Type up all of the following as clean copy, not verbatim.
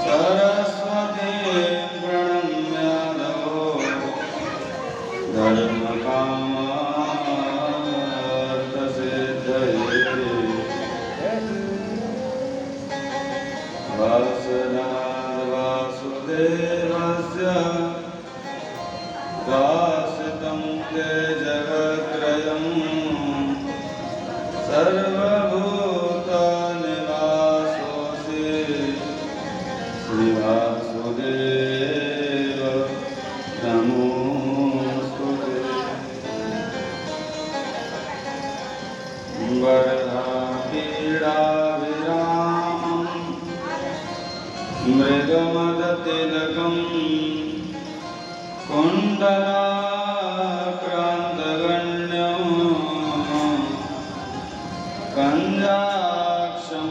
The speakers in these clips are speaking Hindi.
सरस्वती प्रणम्य धर्मकामार्थसिद्धये वासुदेवस्य दासितं ते जगत्त्रयं सर्वभूतनिवासोऽसि श्रीवासुदेव नमोऽस्तुते। वरदापीडाविरामं मृगमदतिलकं कुण्डलाक्रान्तगण्यं कञ्जाक्षं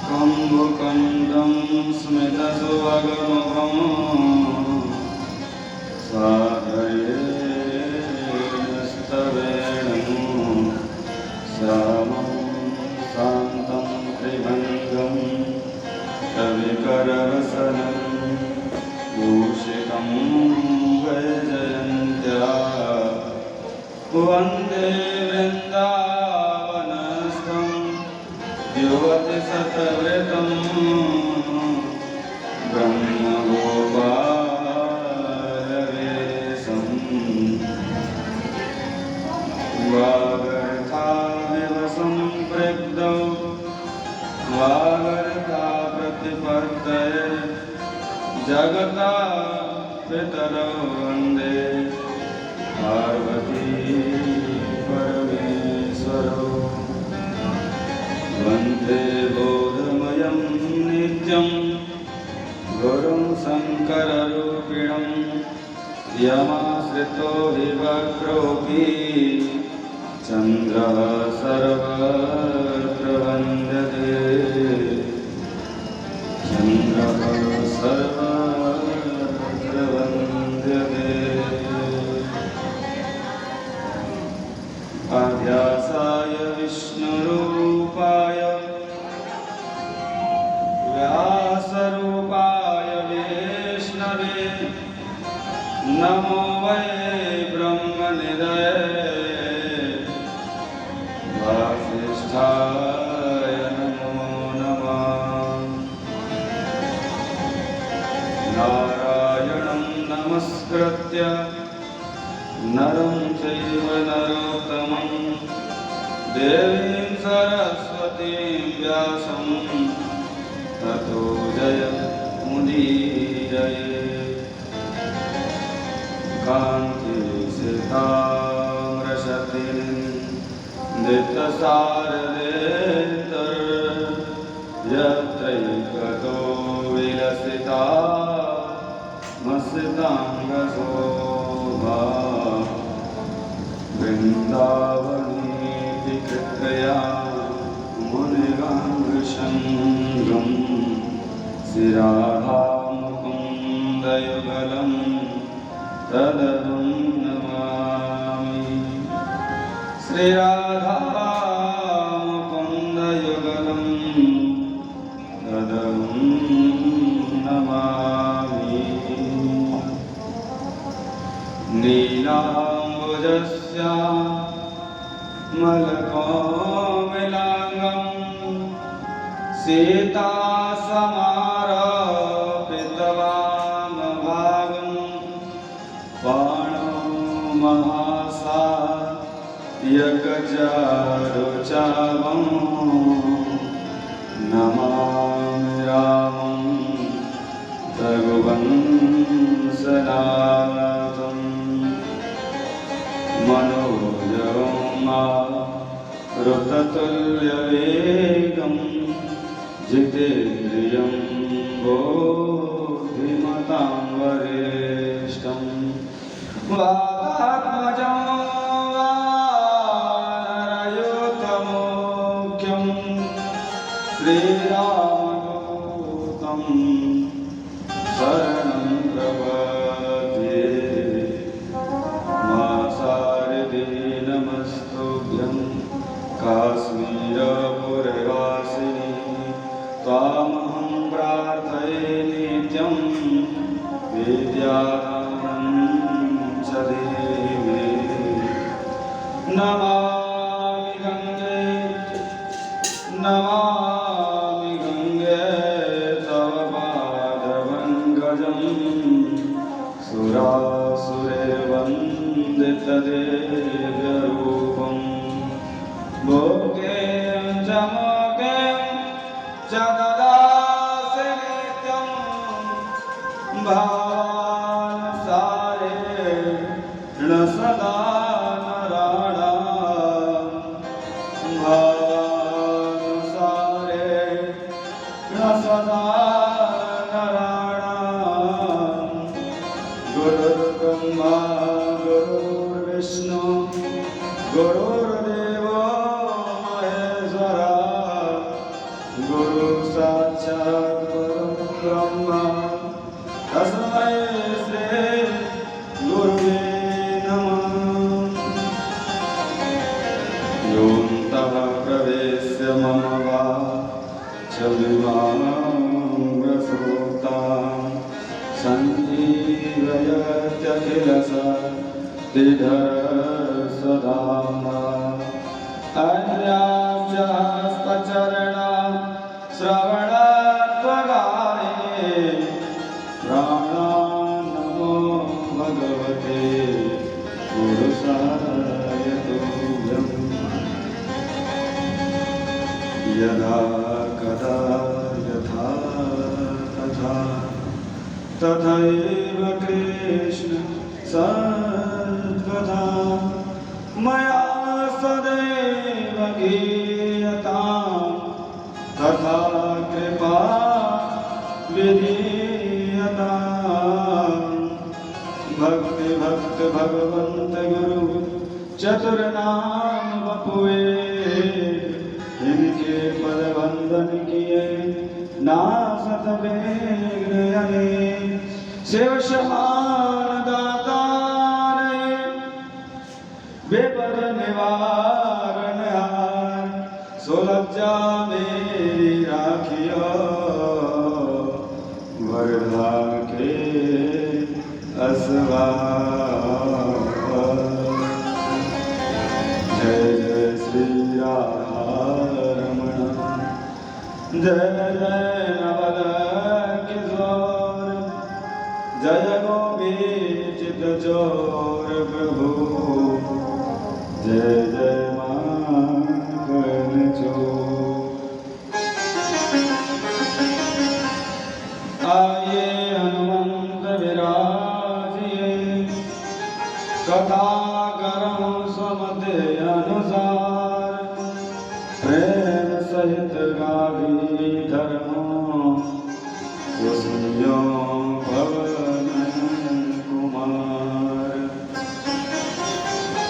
कम्बुकण्डं स्मितसुभगमुखं साधयेस्तवेणं श्यामं शान्तं त्रिभङ्गं कविकरवसनं भूषितं वैजयन्त्या वन्दे वृन्दावनस्थं युवतिशतवृतं ब्रह्मगोपालवेशं वागर्थाविव सम्पृक्तौ वागर्थाप्रतिपत्तये जगता पितरौ वन्दे पार्वती परमेश्वरौ। वन्दे बोधमयं नित्यं गुरुं शङ्कररूपिणं यमाश्रितो विवक्रोऽपि चन्द्रः सर्वत्र वन्द्यते चन्द्रः सर्वत्र वन्द्यते। आद्यासाय विष्णुरूपाय व्यासरूपाय विष्णवे नमो वै ब्रह्मनिधये वासिष्ठाय नमो नमः। नारायणं नमस्कृत्य नरं चैव नरोत्तमं देवीं सरस्वतीं व्यासं ततो जयमुदीरये। कान्तिसिताम्रशतीं दित्तसारदेतर्यत्रैकतो विलसिता मस्ताङ्गशोभा वृन्दावनीति कृपया मुनिगङ्गशृङ्गं श्रीराधामुकुन्दयुगलं तदहं नमामि। श्रीराधामुकुन्दयुगलं तदहं नमामि। नीलाम्बुजस्य मलकोमलाङ्गं सीतासमारोपितवामभागं बाणो महासायकचारुचावं नमामि रामं रघुवंशनाथं। मनोजवं मारुततुल्यवेगं जितेन्द्रियं बुद्धिमतां वरिष्ठं वातात्मजं वानरयूथमुख्यं श्रीरामदूतं शरणं प्रपद्ये। मासारदि नमस्तुभ्यं काश्मीरपुरवासिनि त्वां प्रार्थये नित्यं विद्यादानं च देवे नमामि गंगे तव पादपङ्कजं सुरासुरैर्वन्दितदिव्यरूपं भोगें च मोगें च ददासि नित्यं भावानुसारेण सदा नराणां भावानुसारेण सदा नराणां गुरुर्ब्रह्मा गुरुर्विष्णु गुरुर्देवो महेश्वरा गुरु साक्षात् परब्रह्म तस्मै श्री गुरुवे नमः। योऽन्तः प्रवेश्य मम वाचमिमामृसुतां सञ्जीवयत्यखिलशक्तिधरस्वधाम्ना अन्याश्च हस्तचरणा श्रवणत्वगामिने प्राणान्नमो भगवते पुरुषाय तुभ्यम्। यदा कदा यथा तथा तथैव कृष्ण सत्कथा मया सदैव गीयतां तथा कृपा विधीयताम्। भक्ति भक्त भगवंत गुरु चतुर्नाम बपुए इनके पद वंदन किए नासत विघ्न शिव समान दातार विपद निवारण हार सुलज्जा मेरी राखियो वरदा के असवार। जय जय श्री राधारमण जय जय नवल किशोर जय गोपीचित चोर प्रभु जय जय माखन चोर। आइए हनुमंत विराजिए कथा करम सुमति अनुसार प्रेम सहित गावी धर्मो सुनियो पवन कुमार।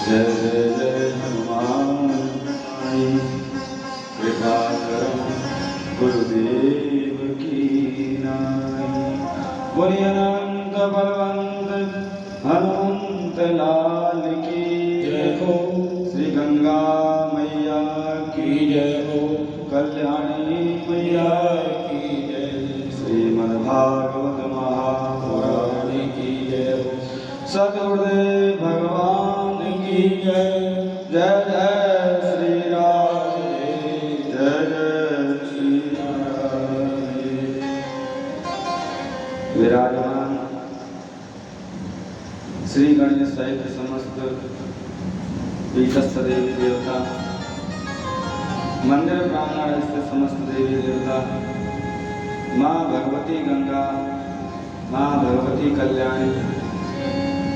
जय जय जय हनुमान कृपा करो गुरुदेव की नाई। बोलिए अनंत बलवंत हनुमंत लाल की जय हो। श्री गंगा मैया की जय हो। कल्याणी मैया की जय। श्रीमद्भागवत महापुराण की जय हो। सद्गुरुदेव भगवान की जय। जय जय श्री राम जय जय श्री राम। विराजमान श्री गणेश सहित समस्त पीठस्थ देवी देवता मंदिर प्रांगण स्थित समस्त देवी देवता माँ भगवती गंगा माँ भगवती कल्याणी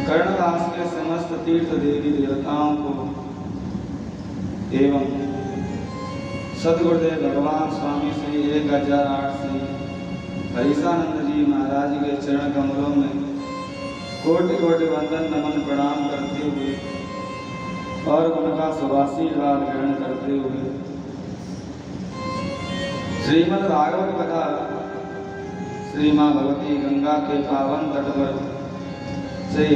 कर्णदास के समस्त तीर्थ देवी देवताओं को एवं सद्गुरुदेव भगवान स्वामी श्री 1008 श्री हरीशानंद जी महाराज के चरण कमलों में कोटि कोटि वंदन नमन प्रणाम करते हुए और उनका सुभाषीर्वाद ग्रहण करते हुए श्रीमद् भागवत कथा श्री माँ भगवती गंगा के पावन तट पर श्री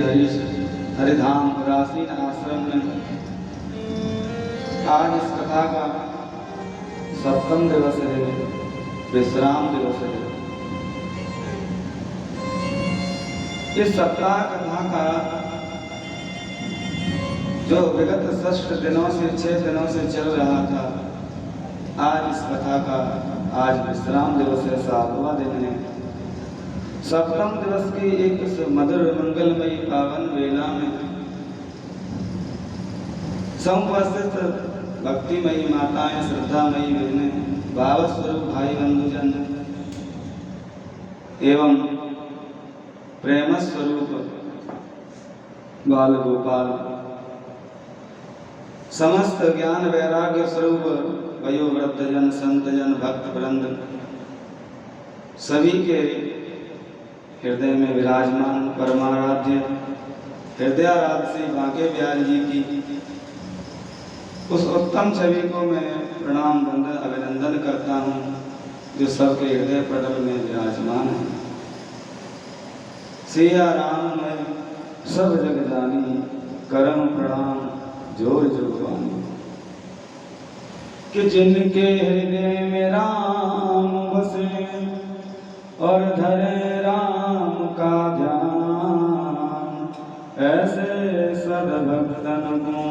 हरिधाम उदासीन आश्रम में आज इस कथा का 7वां दिवस है। विश्राम दिवस है। इस सप्ताह कथा का जो विगत 6 दिनों से 6 दिनों से चल रहा था, आज इस कथा का आज विश्राम दिवस है, 7वां दिन है। सप्तम दिवस की एक मधुर मंगलमयी पावन वेला में समुपस्थित भक्तिमयी माताएं, श्रद्धामयी बहनें, भाव स्वरूप भाई बंधुजन एवं प्रेम स्वरूप बाल गोपाल, समस्त ज्ञान वैराग्य स्वरूप वयोवृद्धजन, संतजन, भक्त वृंद सभी के हृदय में विराजमान परमाराध्य हृदयाराध्य श्री बांके बिहारी जी की उस उत्तम छवि को मैं प्रणाम वंदन अभिनंदन करता हूँ, जो सबके हृदय पटल में विराजमान है। सिया राम मैं सब जग जानी, करम प्रणाम जोर जोगवानी। कि जिनके हृदय में राम बसे और धरे राम का ध्यान, ऐसे सद्भक्तन को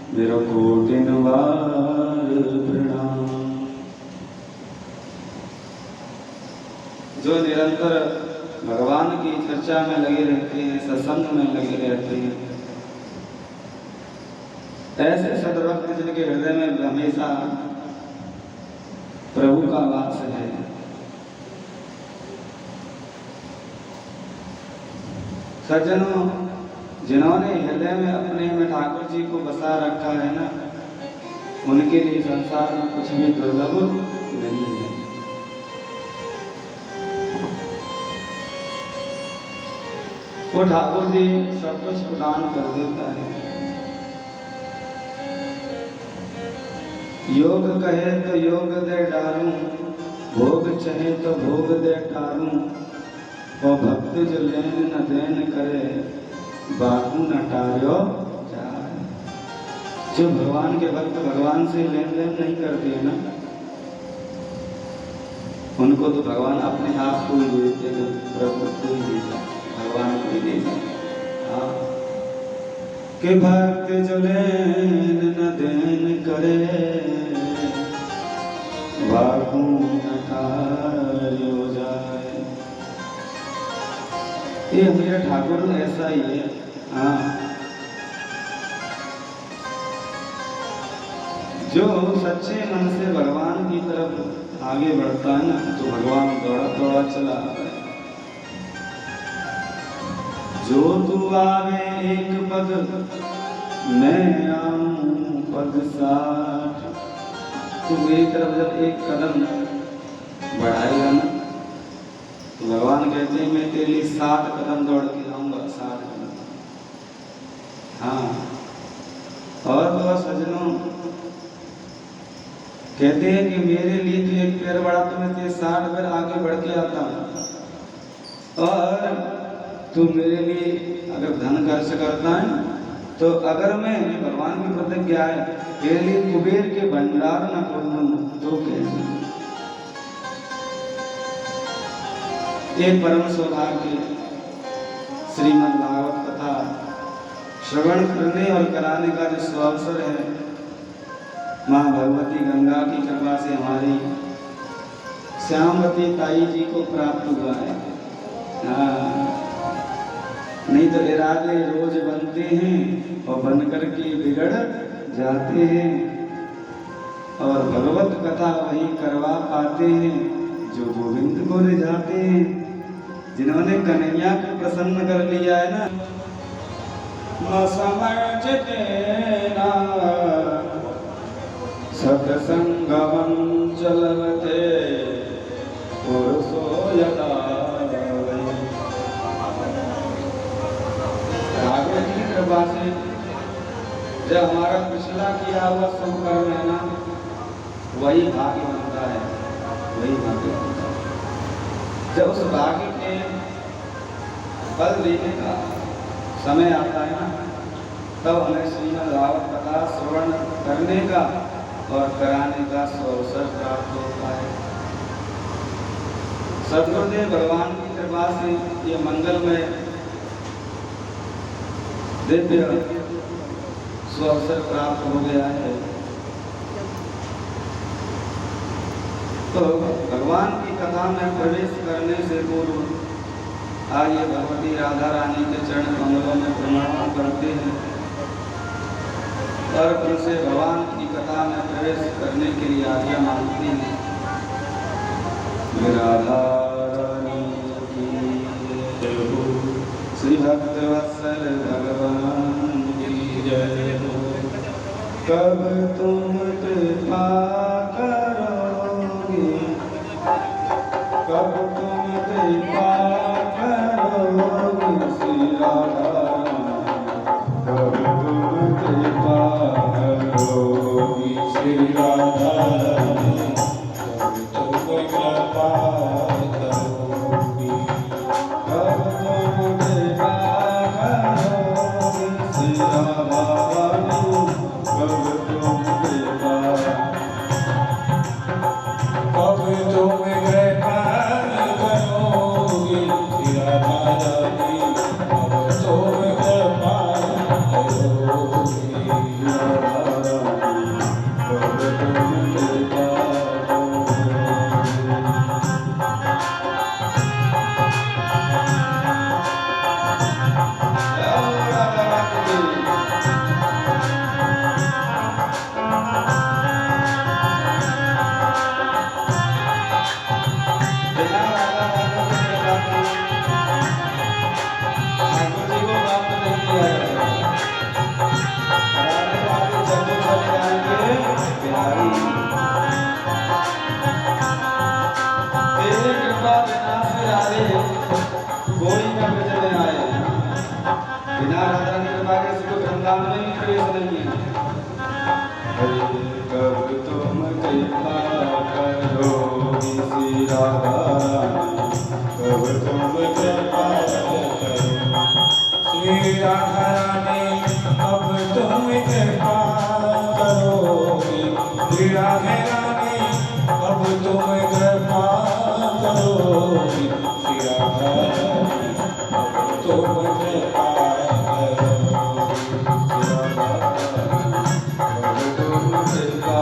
मेरा कोटिन बार प्रणाम। जो निरंतर भगवान की चर्चा में लगे रहते हैं, सत्संग में लगे रहते हैं, ऐसे सद्भक्त जिनके हृदय में हमेशा प्रभु का वास है, सज्जनों, जिन्होंने हृदय में अपने में ठाकुर जी को बसा रखा है ना, उनके लिए संसार में कुछ भी दुर्लभ नहीं है। वो ठाकुर जी सब कुछ प्रदान कर देता है। योग कहे तो योग दे डालूं, भोग चाहे तो भोग दे टालूं, और भक्त जो लेन न देन करे, बाबू न टार्यो जाए। जो भगवान के भक्त भगवान से लेन देन नहीं करते हैं ना, उनको तो भगवान अपने आप को ही देते हैं, प्रभु को ही देता, भगवान को ही देता। हाँ, कि भक्त जो लेन न देन करे, बाबू न टार्यो जाए। ये मेरा ठाकुर ऐसा ही है। हाँ, जो सच्चे मन से भगवान की तरफ आगे बढ़ता है ना, तो भगवान दौड़ा दौड़ा चला आता है। जो तू आवे एक पग, मैं आऊं पग 60। तू मेरी तरफ जब एक कदम बढ़ाएगा ना, तो भगवान कहते हैं मैं तेरे लिए 60 कदम दौड़ के आऊंगा, 60 कदम। हाँ, और तो सज्जनों कहते हैं कि मेरे लिए तो एक पैर बढ़ा तो मैं तेरे 60 पैर आगे बढ़ के आता हूँ। और तू मेरे लिए अगर धन खर्च करता है, तो अगर मैं भगवान की प्रतिज्ञा है, तेरे लिए कुबेर के भंडार न खोलूं तो कैसे। एक परम सौभाग्य श्रीमद् भागवत कथा श्रवण करने और कराने का जो सुअवसर है, माँ भगवती गंगा की कृपा से हमारी श्यामवती ताई जी को प्राप्त हुआ है। हाँ, नहीं तो इरादे रोज बनते हैं और बनकर के बिगड़ जाते हैं, और भगवत कथा वही करवा पाते हैं जो गोविंद को ले जाते हैं। जिन्होंने कन्हैया को प्रसन्न कर लिया है ना, समझते ना सत्संगम चलते पुरुषो यदा। ठाकुर जी की कृपा से जब हमारा पिछला किया हुआ सब कर्म है ना, वही भाग्य बनता है, वही भाग्य बनता है। जब उस भाग्य के फल देने का समय आता है ना, तब हमें श्रीमद् भागवत कथा श्रवण करने का और कराने का अवसर प्राप्त होता है। सदगुरुदेव भगवान की कृपा से ये मंगलमय दिव्य सुअवसर प्राप्त हो गया है। तो भगवान की कथा में प्रवेश करने से पूर्व आइए भगवती राधा रानी के चरण कमलों में प्रणाम करते हैं और उनसे भगवान की कथा में प्रवेश करने के लिए आज्ञा मांगते हैं। राधा रानी की जय हो, श्री भक्तवत्सल भगवान की जय हो। कब तुम कृपा करोगे, कब तुम कृपा करोगे श्री राधा रानी, कब तुम कृपा करोगे श्री राधा रानी, कब तुम कृपा करोगे, कब तुम कृपा करोगे श्री राधा रानी, कब तुम कृपा, कब तुम कृपा करोगे श्री राधा रानी, कब तुम कृपा करोगे राधा रानी, कब तुम कृपा बिना राधा की कृपा के सुख वृंदावन में भी प्रवेश नहीं है। कब तुम कृपा करोगे श्री राधा रानी, कब तुम कृपा करो श्री राधा रानी, कब तुम कृपा करोगे श्री राधा रानी, कब तुम कृपा करोगे श्री राधा रानी, कब तुम कृपा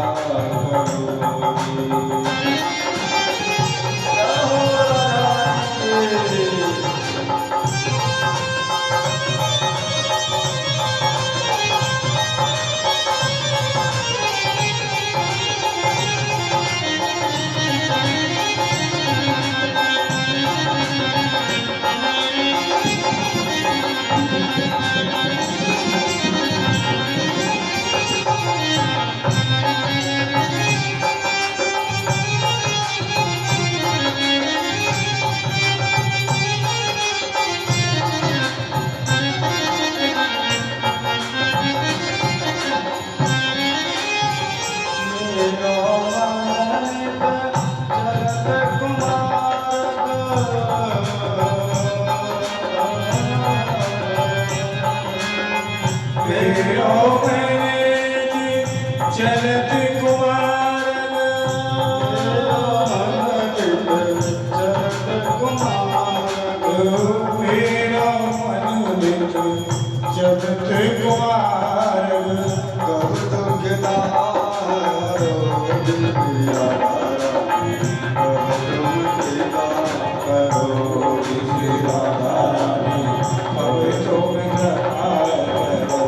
चलत कुमार मेरा मन बिच चलत कुमार, कब तुम गिदारो दिया कब तुम गिदा करो श्री राधा रानी, कब तुम कृपा करो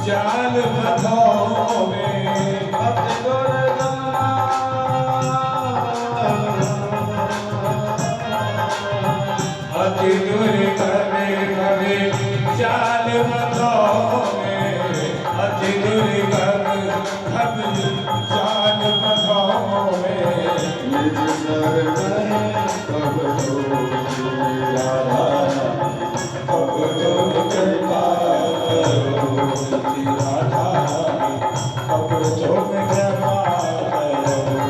जाल बधाओ में अति दुर्गम कभी चाल बधोगे, अति दुर्गम कभी चाल बधोगे। निज शरण कब होगी राधा, कब तुम कृपा करोगी राधा, कब तुम कृपा करोगी।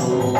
Hare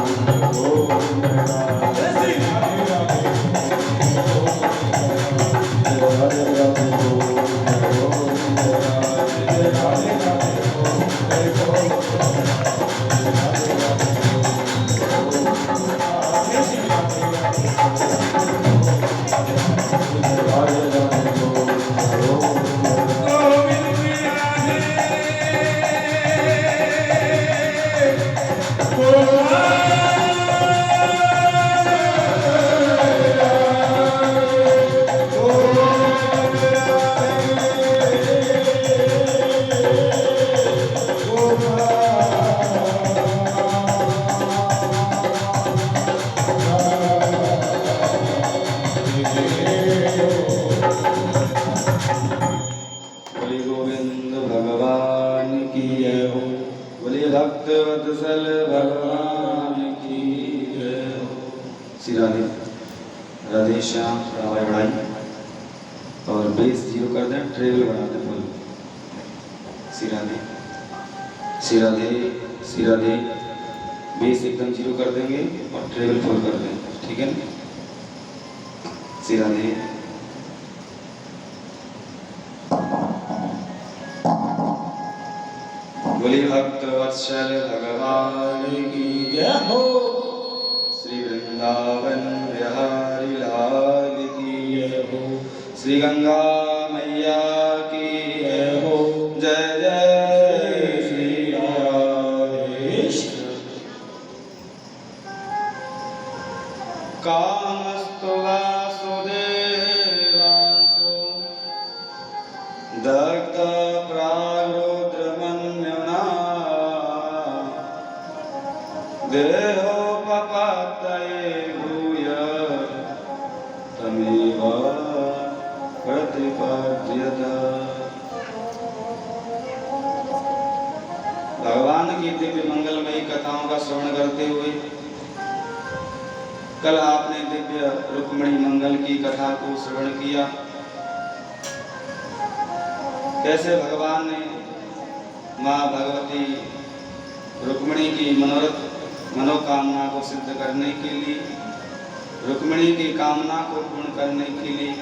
भगवान की जय हो। श्री राधे राधे श्याम रामाय बढ़ाई और बेस 0 कर दें, ट्रेवल बना दें फुल। श्री राधे श्री राधे श्री राधे, बेस एकदम 0 कर देंगे और ट्रेवल फुल कर देंगे, ठीक है ना। श्री राधे बोली भक्त वत्सल भगवान की जय हो। श्री वृंदावन बिहारी लाल की जय हो। श्री गंगा मैया की जय हो। जय जय श्री राधेश्वर। कामस्तु वासुदेवांशो दग्ध प्रारुद्रमन्युना देहोपपत्तये भूय तमेव प्रतिपद्यत। भगवान की दिव्य मंगलमयी कथाओं का श्रवण करते हुए कल आपने दिव्य रुक्मिणी मंगल की कथा को श्रवण किया। कैसे भगवान ने माँ भगवती रुक्मिणी की मनोकामना को सिद्ध करने के लिए, रुक्मिणी की कामना को पूर्ण करने के लिए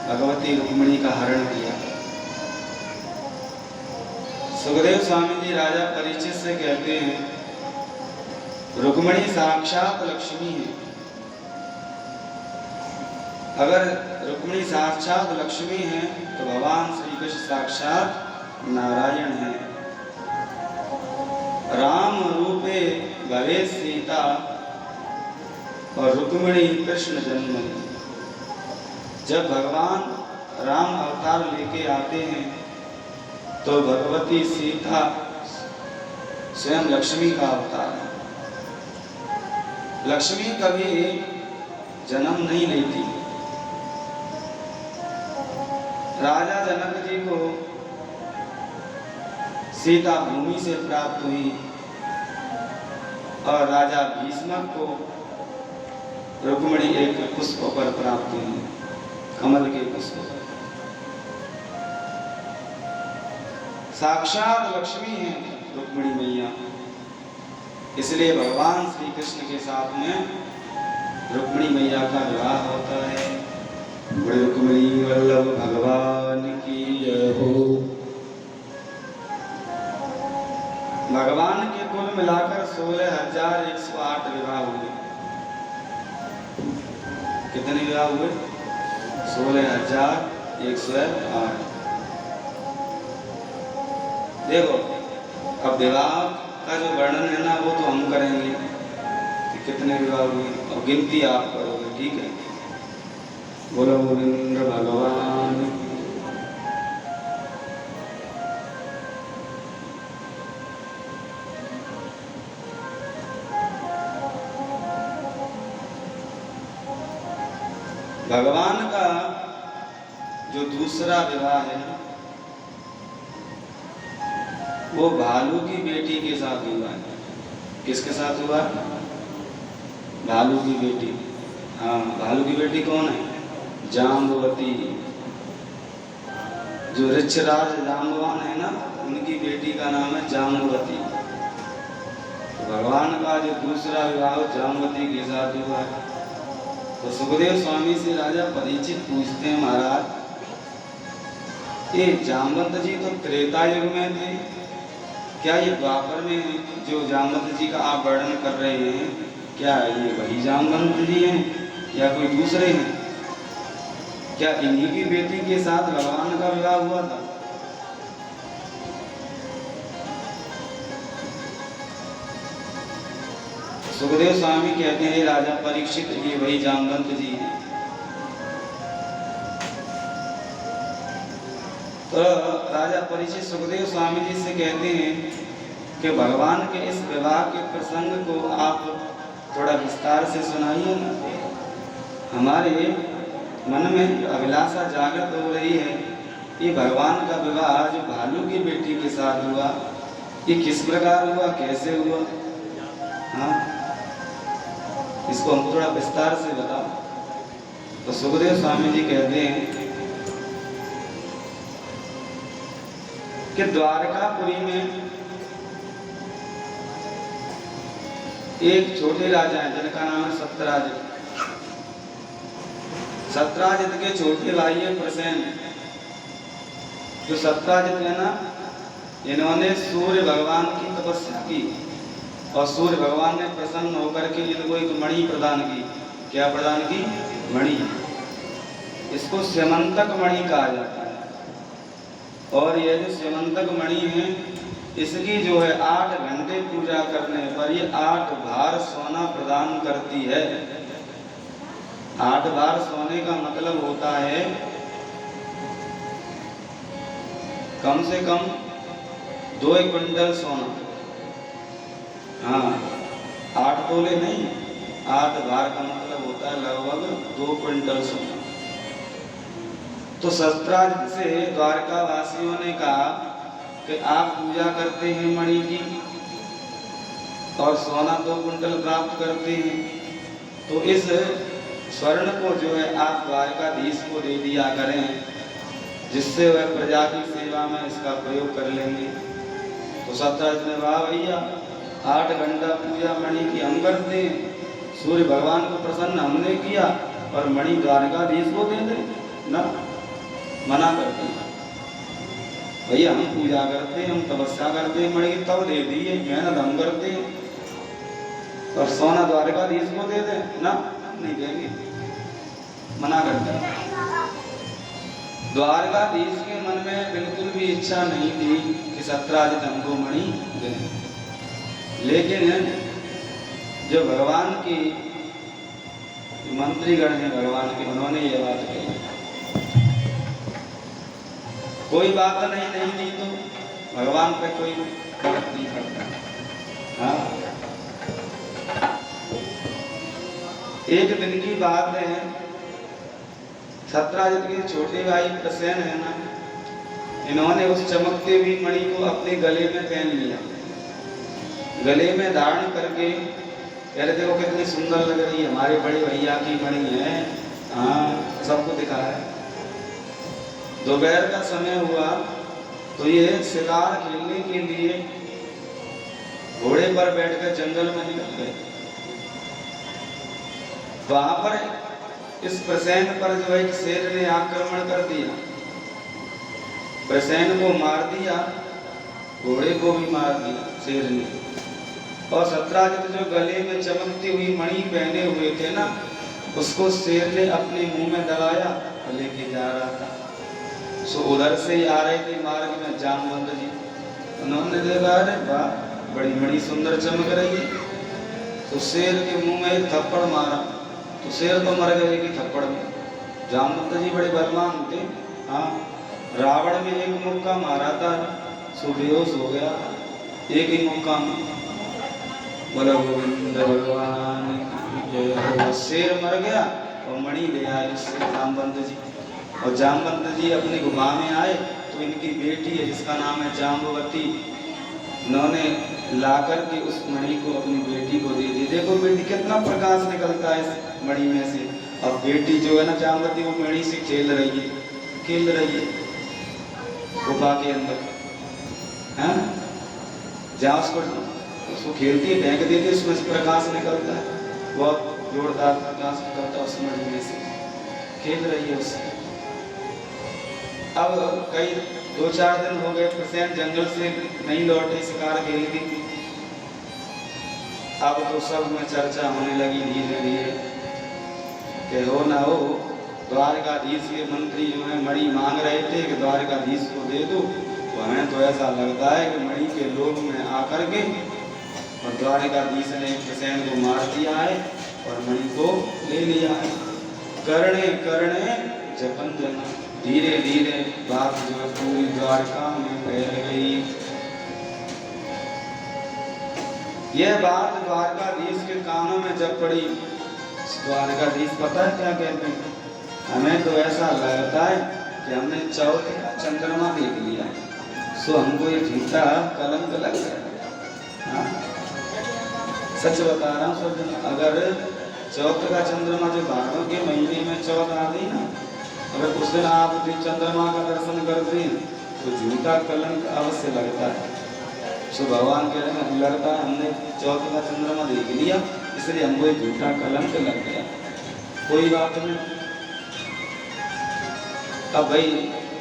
भगवती रुक्मिणी का हरण किया। सुखदेव स्वामी जी राजा परीक्षित से कहते हैं, रुक्मिणी साक्षात लक्ष्मी है। अगर रुक्मिणी साक्षात लक्ष्मी है तो भगवान श्री कृष्ण साक्षात नारायण है। राम रूपे भवे सीता और रुक्मिणी कृष्ण जन्म। जब भगवान राम अवतार लेके आते हैं तो भगवती सीता स्वयं लक्ष्मी का अवतार है। लक्ष्मी कभी जन्म नहीं लेती। राजा जनक जी को सीता भूमि से प्राप्त हुई और राजा भीष्मक को रुक्मिणी एक पुष्प पर प्राप्त हुई, कमल के पुष्प पर। साक्षात लक्ष्मी है रुक्मिणी मैया, इसलिए भगवान श्री कृष्ण के साथ में रुक्मिणी मैया का विवाह होता है। बड़े रुक्मिणी वल्लभ भगवान की जय हो। भगवान के कुल मिलाकर 16,108 विवाह हुए। कितने विवाह हुए? 16,108। देखो, अब विवाह का जो वर्णन है ना वो तो हम करेंगे कि कितने विवाह हुए और गिनती आप करोगे, ठीक है। बोलो गोविंद भगवान। भगवान का जो दूसरा विवाह है ना वो भालू की बेटी के साथ हुआ है। किसके साथ हुआ? भालू की बेटी। हाँ, भालू की बेटी कौन है? जाम्बवती। जो ऋक्षराज जाम्बवान है ना उनकी बेटी का नाम है जाम्बवती। तो भगवान का जो दूसरा विवाह जाम्बवती के साथ हुआ है। तो सुखदेव स्वामी से राजा परीक्षित पूछते हैं, महाराज ये जाम्बवंत जी तो त्रेता युग में थे, क्या ये द्वापर में जो जाम्बवंत जी का आप वर्णन कर रहे हैं क्या ये वही जाम्बवंत जी हैं या कोई दूसरे हैं? क्या इन्हीं की बेटी के साथ भगवान का विवाह हुआ था? सुखदेव स्वामी कहते हैं, राजा परीक्षित ये वही जाम्बवंत जी हैं। तो राजा परीक्षित सुखदेव स्वामी जी से कहते हैं कि भगवान के इस विवाह के प्रसंग को आप थोड़ा विस्तार से सुनाइए ना। हमारे मन में अभिलाषा जागृत हो रही है कि भगवान का विवाह जो भालू की बेटी के साथ हुआ ये किस प्रकार हुआ, कैसे हुआ? हाँ, इसको हम थोड़ा विस्तार से बताओ। तो सुखदेव स्वामी जी कहते हैं कि द्वारकापुरी में एक छोटे राजा हैं जिनका नाम है सत्यराजित। सत्यराजित के छोटे भाई है प्रसेन। जो सत्यराजित है ना, इन्होंने सूर्य भगवान की तपस्या की और सूर्य भगवान ने प्रसन्न होकर के इनको एक मणि प्रदान की। क्या प्रदान की? मणि। इसको स्यमंतक मणि कहा जाता है। और यह जो स्यमंतक मणि है, इसकी जो है 8 घंटे पूजा करने पर ये 8 भार सोना प्रदान करती है। 8 भार सोने का मतलब होता है कम से कम 2 क्विंटल सोना। हाँ, 8 तोले नहीं, 8 भार का मतलब होता है लगभग 2 क्विंटल सोना। तो सत्यराजित से द्वारका वासियों ने कहा कि आप पूजा करते हैं मणि की और सोना 2 कुंटल प्राप्त करते हैं, तो इस स्वर्ण को जो है आप द्वारकाधीश को दे दिया करें, जिससे वह प्रजा की सेवा में इसका प्रयोग कर लेंगे। तो सत्यराजित ने कहा भैया 8 घंटा पूजा मणि की हम करते हैं, सूर्य भगवान को प्रसन्न हमने किया और मणि द्वारकाधीश को दे दें ना, मना करते हैं। भैया हम पूजा करते हैं, हम तपस्या करते हैं, मणि तब दे दिए, मेहनत हम करते हैं और सोना द्वारकाधीश को दे दें ना, नहीं देंगे, मना करते हैं। द्वारकाधीश के मन में बिल्कुल भी इच्छा नहीं थी कि सत्यराजित हमको मणि दें, लेकिन जो भगवान की मंत्रीगण हैं भगवान के, उन्होंने ये बात कही। कोई बात नहीं दी तो भगवान पे कोई फर्क नहीं पड़ता। हाँ, एक दिन की बात है, सत्यराजित के छोटे भाई प्रसेन है ना, इन्होंने उस चमकते हुई मणि को अपने गले में पहन लिया। गले में धारण करके कह रहे देखो कितनी सुंदर लग रही है, हमारे बड़े भैया की मणि है। हाँ, सबको दिखाया। दोपहर का समय हुआ तो ये शिकार खेलने के लिए घोड़े पर बैठकर जंगल में निकल गए। वहां पर इस प्रसेन पर जो एक शेर ने आक्रमण कर दिया, प्रसेन को मार दिया, घोड़े को भी मार दिया शेर ने। और सत्यराजित जो गले में चमकती हुई मणि पहने हुए थे ना, उसको शेर ने अपने मुंह में दबाया और लेके जा रहा था। सो उधर से ही आ रहे थे मार्ग में जामवंत जी, उन्होंने देखा अरे वाह बड़ी मणि सुंदर चमक रही है, तो शेर के मुंह में एक थप्पड़ मारा, तो शेर तो मर गए कि थप्पड़ में। जामवंत जी बड़े बलवान थे। हाँ, रावण में एक मुक्का मारा था, सो बेहोश हो गया एक ही मुक्का में। बोला गोविंद भगवान की जय। शेर मर गया और मणि ले आए जामवंत जी। और जामवंत जी अपनी गुफा में आए तो इनकी बेटी है जिसका नाम है जाम्बवती, उन्होंने लाकर के उस मणि को अपनी बेटी को दे दी। देखो बेटी कितना प्रकाश निकलता है इस मणि में से। और बेटी जो है ना जाम्बवती, वो मणि से खेल रही है गुफा के अंदर। हैं, जहाँ उसको खेलती है, फेंक देती है, उसमें से प्रकाश निकलता है, बहुत जोरदार प्रकाश निकलता है उस मणि में से, खेल रही है उससे। अब कई 2-4 दिन हो गए, प्रसेन जंगल से नहीं लौटे शिकार खेल के। अब तो सब में चर्चा होने लगी धीरे धीरे कि हो ना हो द्वारकाधीश के मंत्री जो है मणि मांग रहे थे कि द्वारकाधीश को दे दो, तो हमें तो ऐसा लगता है कि मणि के लोभ में आकर के और द्वारकाधीश ने प्रसेन को मार दिया है और मणि को ले लिया है। करणे करणे जपन जना, धीरे धीरे बात जो है पूरी द्वारका में फैल गई। यह बात द्वारकाधीश के कानों में जब पड़ी, द्वारकाधीश पता है क्या कहते हैं, हमें तो ऐसा लगता है कि हमने चौथे का चंद्रमा देख लिया, सो हमको ये झूठा कलंक लग गया। हाँ? सच बता रहा हूँ सब, अगर चौथ का चंद्रमा जो भादों के महीने में चौथ आ गई ना, अगर उस दिन आप चंद्रमा का दर्शन करते हैं तो झूठा कलंक अवश्य लगता है। सो भगवान कह रहे हैं लगता है हमने चौथ का चंद्रमा देख लिया इसलिए हमको एक झूठा कलंक लग गया। कोई बात नहीं, अब भाई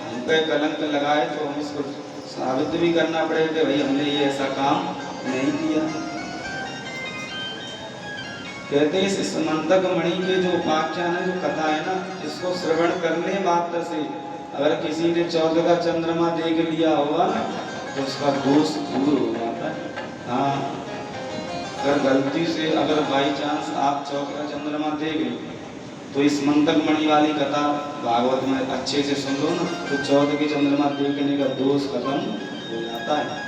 हम पे कलंक लगाए तो हम इसको साबित भी करना पड़ेगा कि भाई हमने ये ऐसा काम नहीं किया। कहते हैं इस मंतक मणि के जो उपाख्यान है, जो कथा है ना, इसको श्रवण करने मात्र से अगर किसी ने चौथ का चंद्रमा देख लिया होगा ना तो उसका दोष दूर हो जाता है। हाँ, अगर गलती से अगर बाई चांस आप चौथ का चंद्रमा देख लो तो इस मंतक मणि वाली कथा भागवत में अच्छे से सुन लो ना, तो चौथ के चंद्रमा देखने का दोष खत्म हो जाता है।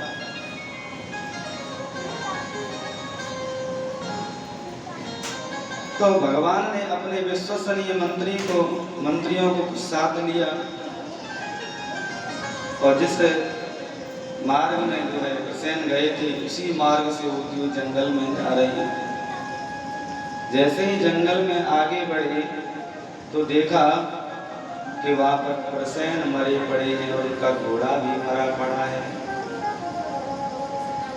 तो भगवान ने अपने विश्वसनीय मंत्रियों को साथ लिया और जिस मार्ग में जो है प्रसेन गए थे उसी मार्ग से होती हुई जंगल में जा रही है। जैसे ही जंगल में आगे बढ़े तो देखा कि वहां पर प्रसेन मरे पड़े हैं और उनका घोड़ा भी मरा पड़ा है।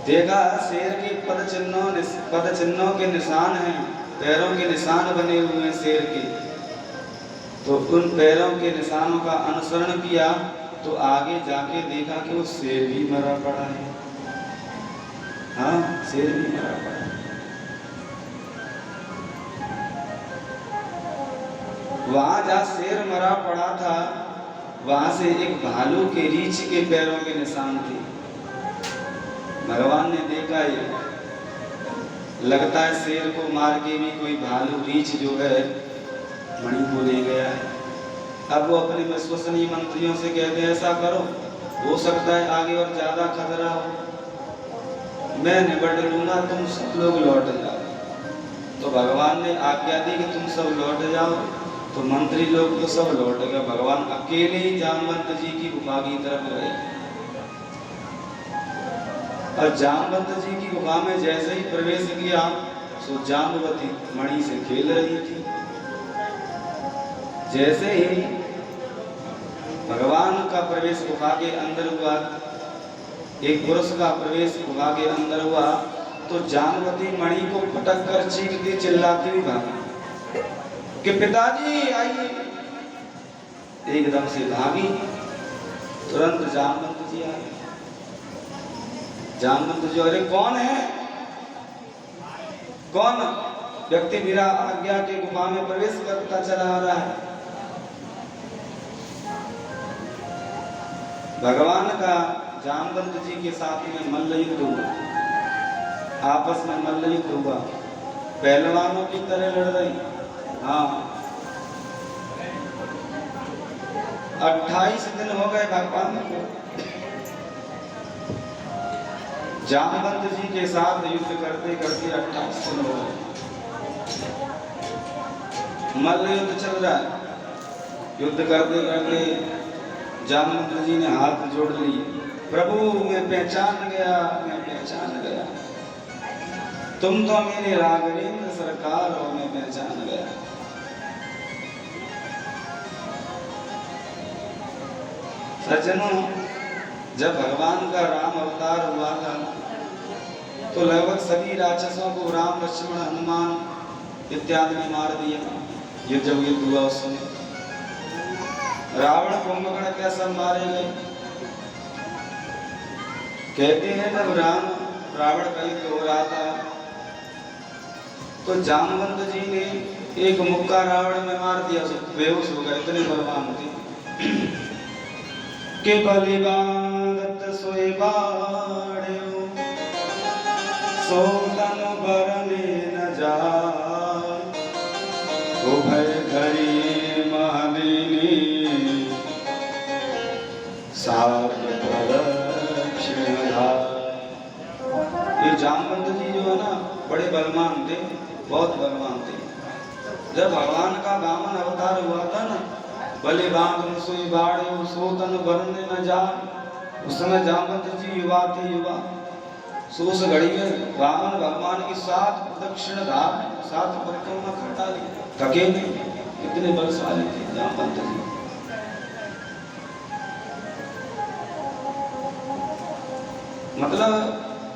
देखा शेर के पद चिन्हों के निशान हैं, पैरों के निशान बने हुए हैं शेर के। तो उन पैरों के निशानों का अनुसरण किया तो आगे जाके देखा कि वो शेर भी मरा पड़ा है। हाँ, शेर भी मरा पड़ा है। वहां जहाँ शेर मरा पड़ा था वहां से एक भालू के रीछ के पैरों के निशान थे। भगवान ने देखा ये लगता है शेर को मार के भी कोई भालू रीछ जो है मणि को ले गया है। अब वो अपने विश्वसनीय मंत्रियों से कहते हैं ऐसा करो, हो सकता है आगे और ज्यादा खतरा हो, मैं निपट लूंगा, तुम सब लोग लौट जाओ। तो भगवान ने आज्ञा दी कि तुम सब लौट जाओ। तो मंत्री लोग तो सब लौट गए, भगवान अकेले ही जामवंत जी की गुफा की तरफ गए। और जामवंत जी की गुफा में जैसे ही प्रवेश किया सो जाम्बवती मणि से खेल रही थी। जैसे ही भगवान का प्रवेश गुफा के अंदर हुआ, एक पुरुष का प्रवेश गुफा के अंदर हुआ, तो जाम्बवती मणि को पटक कर चीखती चिल्लाती हुई भागी कि पिताजी आइए। एकदम से भागी, तुरंत जामवंत जी आए। जामवंत जी, अरे कौन है, कौन व्यक्ति मेरा आज्ञा के गुफा में प्रवेश करता चला आ रहा है। भगवान का जामवंत जी के साथ में मल्ल युद्ध हुआ, आपस में मल्ल युद्ध हुआ, पहलवानों की तरह लड़ रही। हाँ, 28 दिन हो गए भगवान को जामवंत जी के साथ युद्ध करते करते 28 दिन हो गए। मल्ल युद्ध चल रहा है। युद्ध करते करते जामवंत जी ने हाथ जोड़ लिए, प्रभु मैं पहचान गया, मैं पहचान गया, तुम तो मेरे राघवेंद्र सरकार हो, मैं पहचान गया। सज्जनों, जब भगवान का राम अवतार हुआ था तो लगभग सभी राक्षसों को राम लक्ष्मण हनुमान इत्यादि ने मार दिया। ये जब युद्ध हुआ उस समय रावण कुंभकर्ण क्या सब मारे गए। कहते हैं जब रावण का युद्ध हो रहा था तो जामवंत जी ने एक मुक्का रावण में मार दिया, बेहोश हो गए, इतने बलवान थे। के बलिबांधत सोए बाढ़ो, सो तन बरने न जाए, ओ भय धरी महादिनी, सात प्रदक्षिण धार। ये जामवंत जी जो है ना बड़े बलवान थे, बहुत बलवान थे। जब भगवान का वामन अवतार हुआ था ना, भले बांध सोई बाढ़ो, सो तन बरने न जाए, उस समय जामवंत जी युवा थे, युवा। सो उस घड़ी में रावण भगवान की 7 प्रदक्षिण धाम, 7 परिक्रमा कर डाली, थके नहीं, इतने बलशाली थे जामवंत जी। मतलब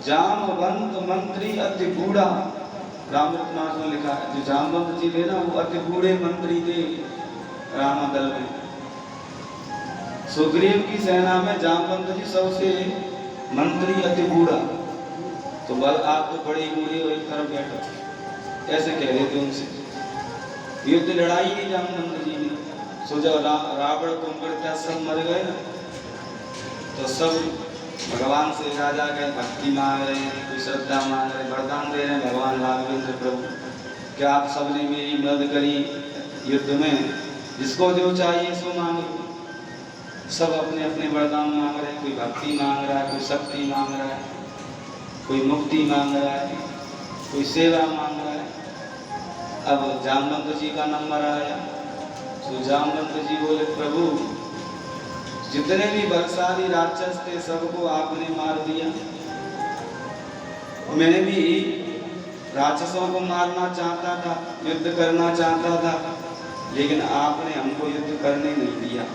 जामवंत मंत्री अति बूढ़ा, रामचरितमानस में लिखा है, जो जामवंत जी थे ना वो अति बूढ़े मंत्री थे रामदल में। सुग्रीव की सेना में जामवंत जी सबसे मंत्री अति बूढ़ा। तो बल आप तो बड़े बूढ़े हो, एक तरफ बैठो, ऐसे कह रहे थे उनसे। युद्ध लड़ाई नहीं जामवंत जी ने। सो जब रावण कुंभकर्ण सब मर गए ना, तो सब भगवान से राजा के भक्ति मांग रहे हैं, कोई श्रद्धा मांग रहे, वरदान दे रहे हैं भगवान राघवेंद्र प्रभु, क्या आप सबने मेरी मदद करी युद्ध में, जिसको जो चाहिए सो मांगे। सब अपने अपने वरदान मांग रहे हैं, कोई भक्ति मांग रहा है, कोई शक्ति मांग रहा है, कोई मुक्ति मांग रहा है, कोई सेवा मांग रहा है। अब जामवंत जी का नंबर आया, तो जामवंत जी बोले प्रभु जितने भी बलशाली राक्षस थे सबको आपने मार दिया, मैं भी राक्षसों को मारना चाहता था, युद्ध करना चाहता था, लेकिन आपने हमको युद्ध करने नहीं दिया,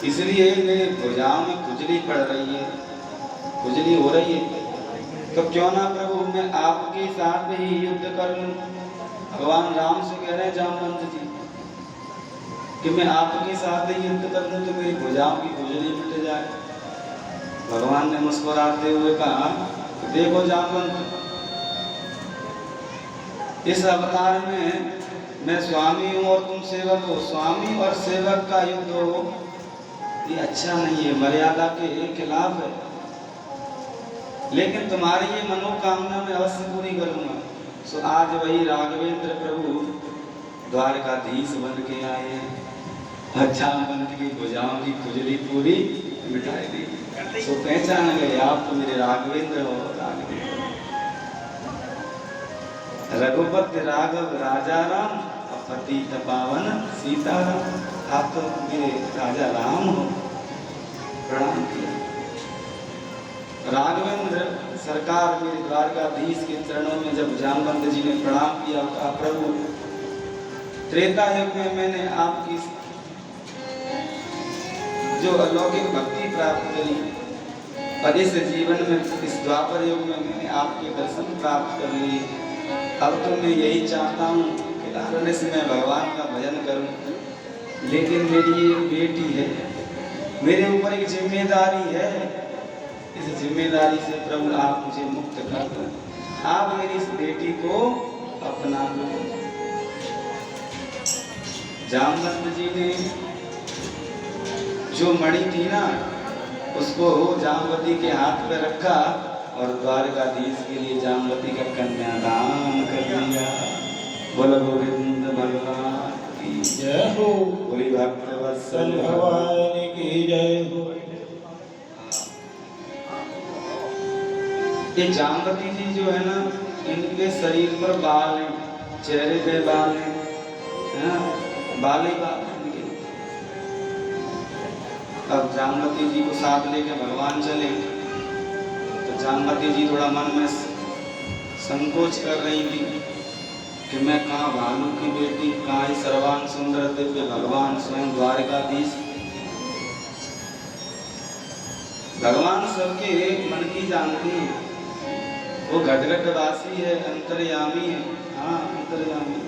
इसलिए मेरे भुजाओं में खुजली पड़ रही है, खुजली हो रही है। तो क्यों ना प्रभु मैं आपके साथ ही युद्ध कर लूं। भगवान राम से कह रहे हैं जामवंत जी कि मैं आपके साथ ही युद्ध कर लूं तो मेरी भुजाओं की खुजली मिट जाए। भगवान ने मुस्कुराते हुए कहा देखो जामवंत, इस अवतार में मैं स्वामी हूँ और तुम सेवक हो। स्वामी और सेवक का युद्ध हो ये अच्छा नहीं है, मर्यादा के खिलाफ है, लेकिन तुम्हारी ये मनोकामना मैं अवश्य पूरी करूंगा। सो आज वही राघवेंद्र प्रभु द्वारकाधीश बन के आए हैं, जामवंत की भुजाओं की खुजली पूरी मिटाई दी। सो पहचान गए आप तो मेरे राघवेंद्र हो। रघुपति राघव राजा राम, पतित पावन सीताराम, आप तो मेरे राजा राम हो। प्रणाम किया। राघवेंद्र सरकार मेरे द्वारकाधीश के चरणों में जब जामवंत जी ने प्रणाम किया, कहा प्रभु त्रेता युग में मैंने आपकी जो अलौकिक भक्ति प्राप्त करी, और इस जीवन में इस द्वापर युग में मैंने आपके दर्शन प्राप्त कर लिए। अब तो मैं यही चाहता हूँ कि अरण्य में भगवान का भजन करूँ, लेकिन मेरी ये बेटी है, मेरे ऊपर एक जिम्मेदारी है, इस जिम्मेदारी से प्रभु आप मुझे मुक्त कर दो, आप मेरी इस बेटी को अपना लो। जामवंत जी ने जो मणि थी ना उसको जामवती के हाथ पे रखा और द्वारकाधीश के लिए जामवती का कन्यादान कर दिया। बोलो गोविंद भगवान की जय हो, बोली भक्त वत्सल भगवान की जय हो। ये जामवती जी जो है ना, इनके शरीर पर बाल हैं, चेहरे पे बाल हैं, बाल ही बाल हैं इनके। अब जामवती जी को साथ लेके भगवान चले, तो जामवती जी थोड़ा मन में संकोच कर रही थी कि मैं कहाँ भालू की बेटी, कहाँ ही सर्वांग सुंदर दिव्य भगवान स्वयं द्वारकाधीश। भगवान सबके मन की जानती है, वो घट वासी है, अंतर्यामी है। हाँ अंतर्यामी।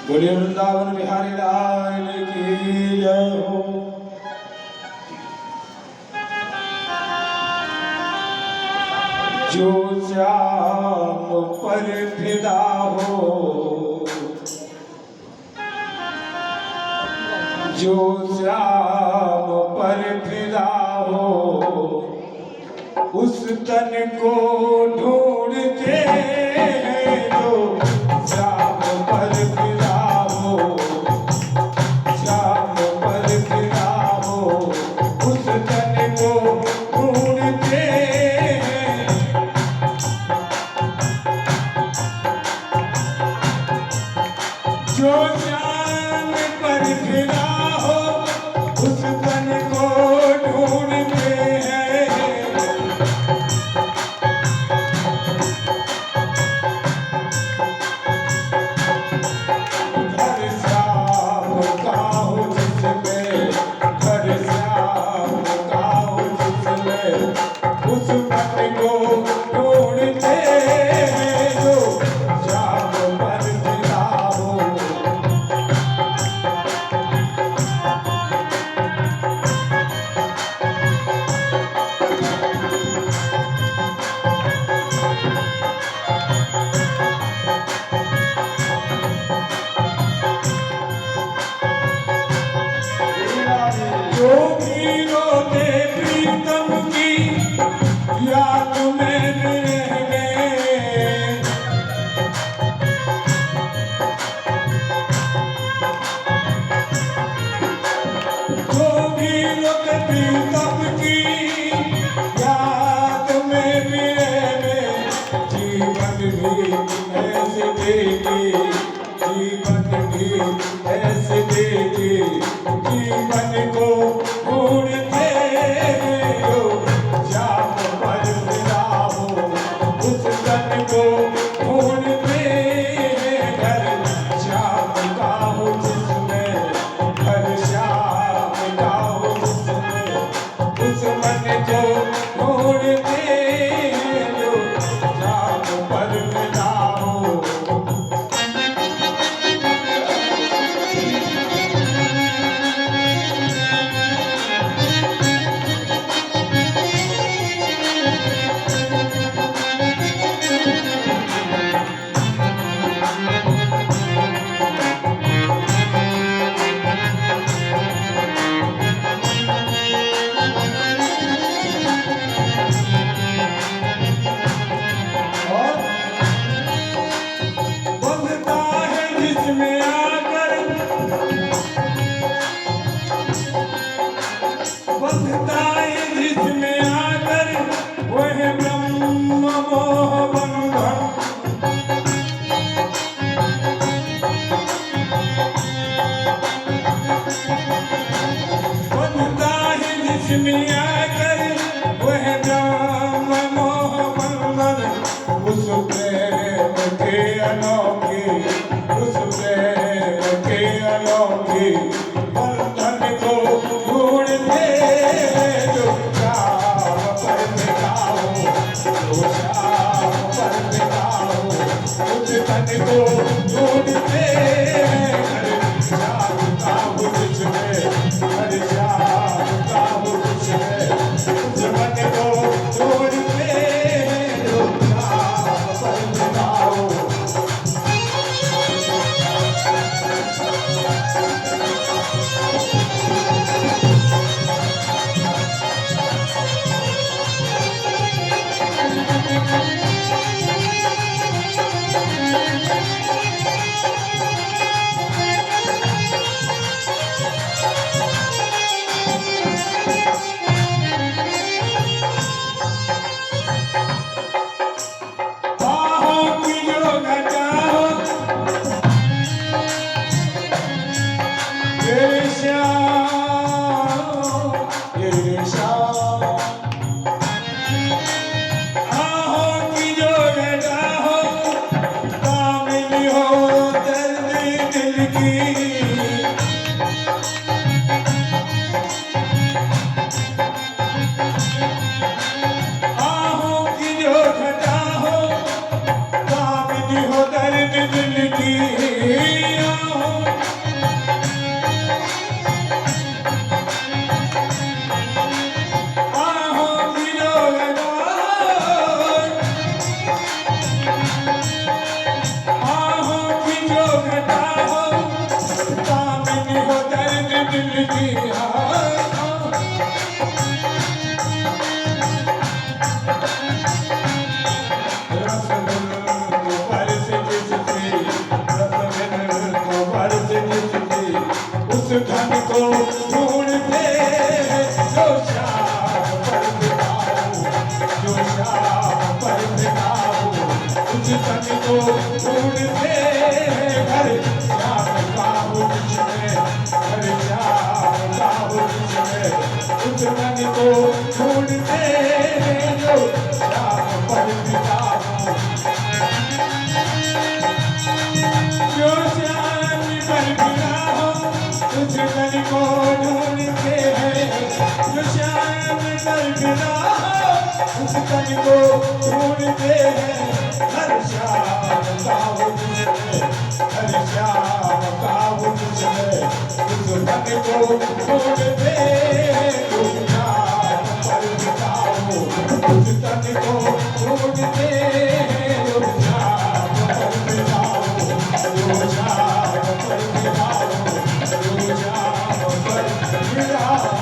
बोलिए वृंदावन बिहारी लाल की जय हो। जो श्याम पर फिदा हो, जो श्याम पर फिदा हो, उस तन को ढूंढते हैं जो श्याम पर फिदा हो, श्याम पर फिदा हो, उस तन को ढूंढते हैं। श्याम पर फिरा हो उस तन को ढूंढते हैं घर श्याम का हो जिसमें घर श्याम का हो जिसमें उस तन को ढूंढते हैं जो श्याम पर फिरा हो जो भी रोते प्रीतम की याद में रहने जो भी रोते प्रीतम की याद में रहने जीवन भी ऐसे देगी जीवन भी ऐसे देगी जीवन को ढूंढते हो श्याम पर फिरा हो उस तन को ढूंढते घर श्याम का हो जिसमें घर श्याम का हो जिसमें उस मन को ढूंढते हो श्याम पर फिरा हो बंधता है जिसमें आकर बंधता है जिसमें आकर वह ब्रह्म मोह बंधन बंधता है जिसमें आकर वह ब्रह्म मोह बंधन उस प्रेम के अनोखे उस प्रेम के अनोखे बंधन को ढूंढते जो श्याम पर फिरा हो जो श्याम पर फिरा हो उस तन को ढूंढते हर श्याम का हो जिसमें हर श्याम का हो जिसमें उस मन को ढूंढते जो श्याम पर फिरा हो बाहों की जो घटा हो ये श्याम आहों की जो घटा हो कामिनी हो दर्द दिल की आहों की जो घटा हो कामिनी हो दर्द दिल की आहों आहों की जो घटा आहों की जो घटा हो कामिनी हो दर्द दिल की उस धन को ढूंढते जो श्याम पर फिरा हो जो श्याम पर फिरा हो उस धन को ढूंढते घर श्याम का उस तन को ढूंढते हैं हर शाम गाँव में, हर शाम गाँव में उस तन को ढूंढते हैं उस शाम पर बिताओ, उस तन को ढूंढते हैं उस शाम पर बिताओ, उस शाम पर बिताओ, उस शाम पर बिताओ।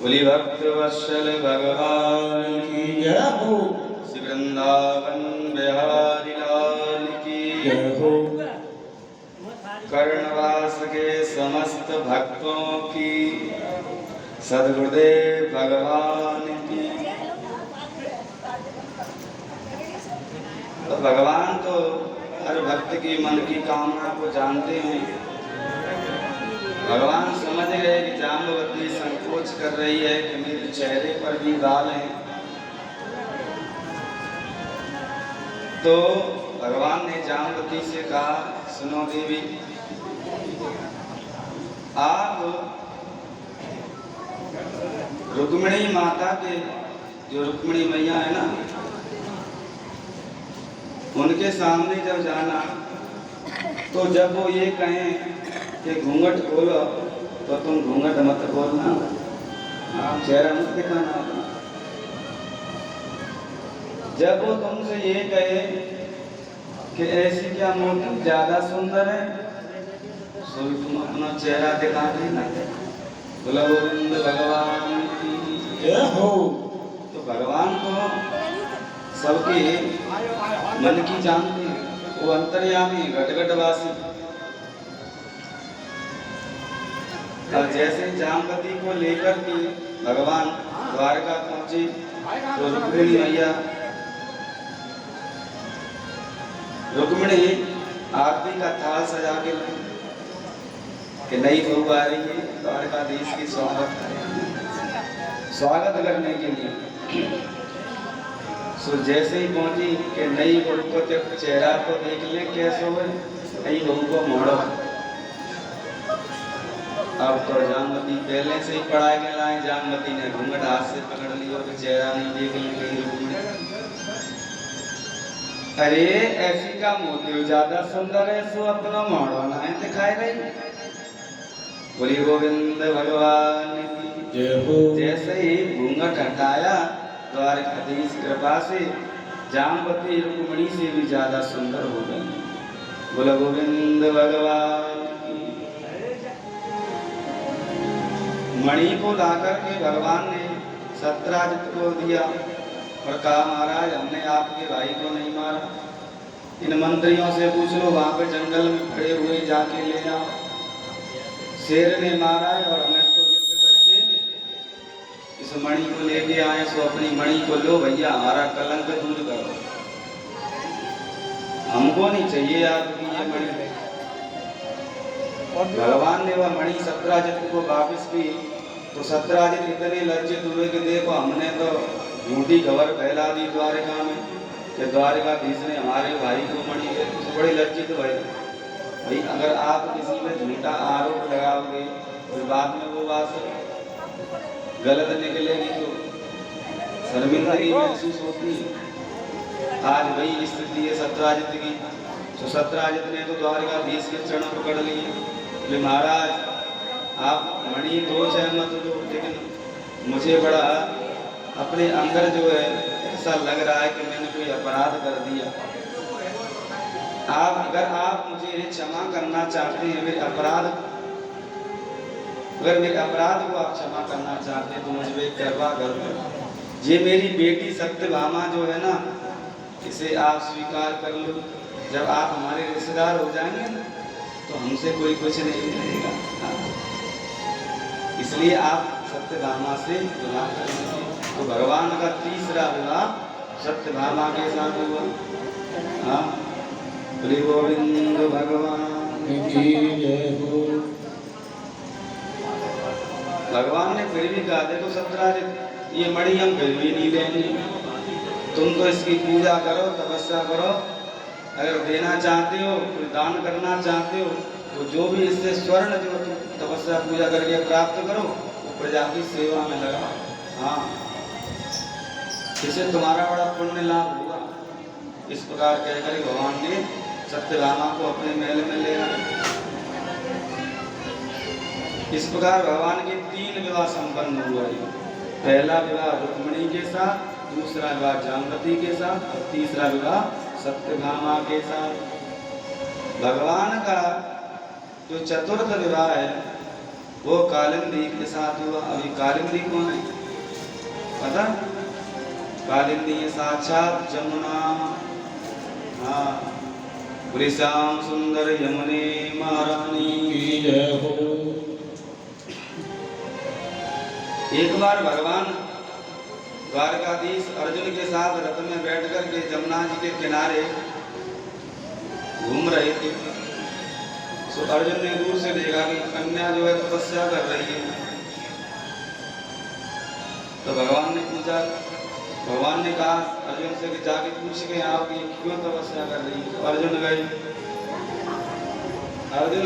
बोली भक्त वत्सल भगवान की जय हो, श्री वृंदावन बिहारी लाल की जय हो। कर्णवास के समस्त भक्तों की, सद्गुरुदेव भगवान की। तो भगवान तो हर भक्त की मन की कामना को जानते हैं। भगवान समझ गए कि जाम्बवती संकोच कर रही है कि मेरे चेहरे पर भी बाल हैं, तो भगवान ने जाम्बवती से कहा, सुनो देवी, आप रुक्मिणी माता के, जो रुक्मिणी मैया है ना, उनके सामने जब जाना तो जब वो ये कहें कि घूंघट खोलो तो तुम घूंघट मत खोलना, आप चेहरा मत दिखाना। जब वो तुमसे ये कहे कि ऐसी क्या मूर्ति ज्यादा सुंदर है, सो तुम अपना चेहरा दिखा देना। बोला गोविंद भगवान की जय हो। तो भगवान तो सबके मन की जानते हैं, वो अंतर्यामी घटघटवासी। और जैसे जाम्बवती को लेकर के भगवान द्वारका पहुंचे तो रुक्मिणी मैया, रुक्मिणी आरती का थाल सजा के लाई कि नई बहू आ रही है द्वारकाधीश की स्वागत करने के लिए। सो जैसे ही पहुंची कि नई बहू को जब चेहरा को देख ले कैसे हुए, नई बहू को मोड़ो। अब तो जाम्बवती पहले से ही पढ़ा के लाए, जाम्बवती ने घूंघट हाथ से पकड़ लिया और चेहरा नहीं देख ली। अरे ऐसी का मोती ज्यादा सुंदर है, सो अपना मोड़ो ना है दिखाए रही। बोली गोविंद भगवान की जय हो। जैसे ही घूंघट हटाया द्वारकाधीश कृपा से जाम्बवती रुक्मिणी से भी ज्यादा सुंदर हो गई। बोला गोविंद भगवान की। मणि को लाकर के भगवान ने सत्राजित को दिया और कहा, महाराज हमने आपके भाई को नहीं मारा, इन मंत्रियों से पूछ लो, वहां पे जंगल में खड़े हुए जाके ले आओ। शेर ने मारा है और हमें तो युद्ध करके इस मणि को लेके आए, सो अपनी मणि को लो भैया, हमारा कलंक दूर करो, हमको नहीं चाहिए आपकी ये मणि। भगवान ने वह मणि सत्राजित को वापस की तो सत्राजित इतने लज्जित हुए कि देखो हमने तो झूठी खबर फैला दी द्वारका में कि द्वारकाधीश ने हमारे भाई को मणि दे, तो बड़े लज्जित हुए। भाई अगर आप किसी में झूठा आरोप लगाओगे तो बाद में वो बात गलत निकलेगी तो शर्मिंदगी महसूस होती है। आज वही स्थिति है सत्राजित की। तो सत्राजित ने तो द्वारकाधीश के चरण पकड़ लिए, बोले महाराज आप मणि दो चाहे मत दो, लेकिन मुझे बड़ा अपने अंदर जो है ऐसा लग रहा है कि मैंने कोई अपराध कर दिया। अगर आप मुझे क्षमा करना चाहते हैं, मेरे अपराध, अगर मेरे अपराध को आप क्षमा करना चाहते हैं तो मुझे कृपा कर दो। ये मेरी बेटी सत्यभामा जो है ना, इसे आप स्वीकार कर लो। जब आप हमारे रिश्तेदार हो जाएंगे ना तो हमसे कोई कुछ नहीं मिलेगा, इसलिए आप सत्यभामा से विवाह कर लीजिए। तो भगवान का तीसरा विवाह सत्यभामा के साथ हुआ। हाँ, बोले गोविंद भगवान की जय हो। भगवान ने फिर भी कहा, देखो सत्राजित, ये मणि हम फिर भी नहीं लेंगे, तुम तो इसकी पूजा करो, तपस्या करो, अगर देना चाहते हो, कोई दान करना चाहते हो, तो जो भी इससे स्वर्ण जो तुम तपस्या पूजा करके प्राप्त करो, प्रजा की सेवा में लगा। हाँ, इससे तुम्हारा बड़ा पुण्य लाभ होगा। इस प्रकार कहकर भगवान ने सत्यभामा को अपने महल में ले आए। इस प्रकार भगवान के 3 विवाह संपन्न हुए। पहला विवाह रुक्मिणी के साथ, दूसरा विवाह जाम्बवती के साथ और तीसरा विवाह सत्यभामा के साथ। भगवान का जो चतुर्थ विवाह है वो कालिंदी के साथ हुआ। अभी कालिंदी कौन है पता? कालिंदी साक्षात जमुना। हाँ, वृषाम सुंदर यमुने महारानी की जय हो। एक बार भगवान द्वारकाधीश अर्जुन के साथ रथ में बैठ कर के जमुना जी के किनारे घूम रहे थे। तो अर्जुन ने दूर से देखा कि कन्या जो है तपस्या कर रही है। तो भगवान ने पूछा, भगवान ने कहा अर्जुन से कि जाके पूछ के आप ये क्यों तपस्या कर रही है। तो अर्जुन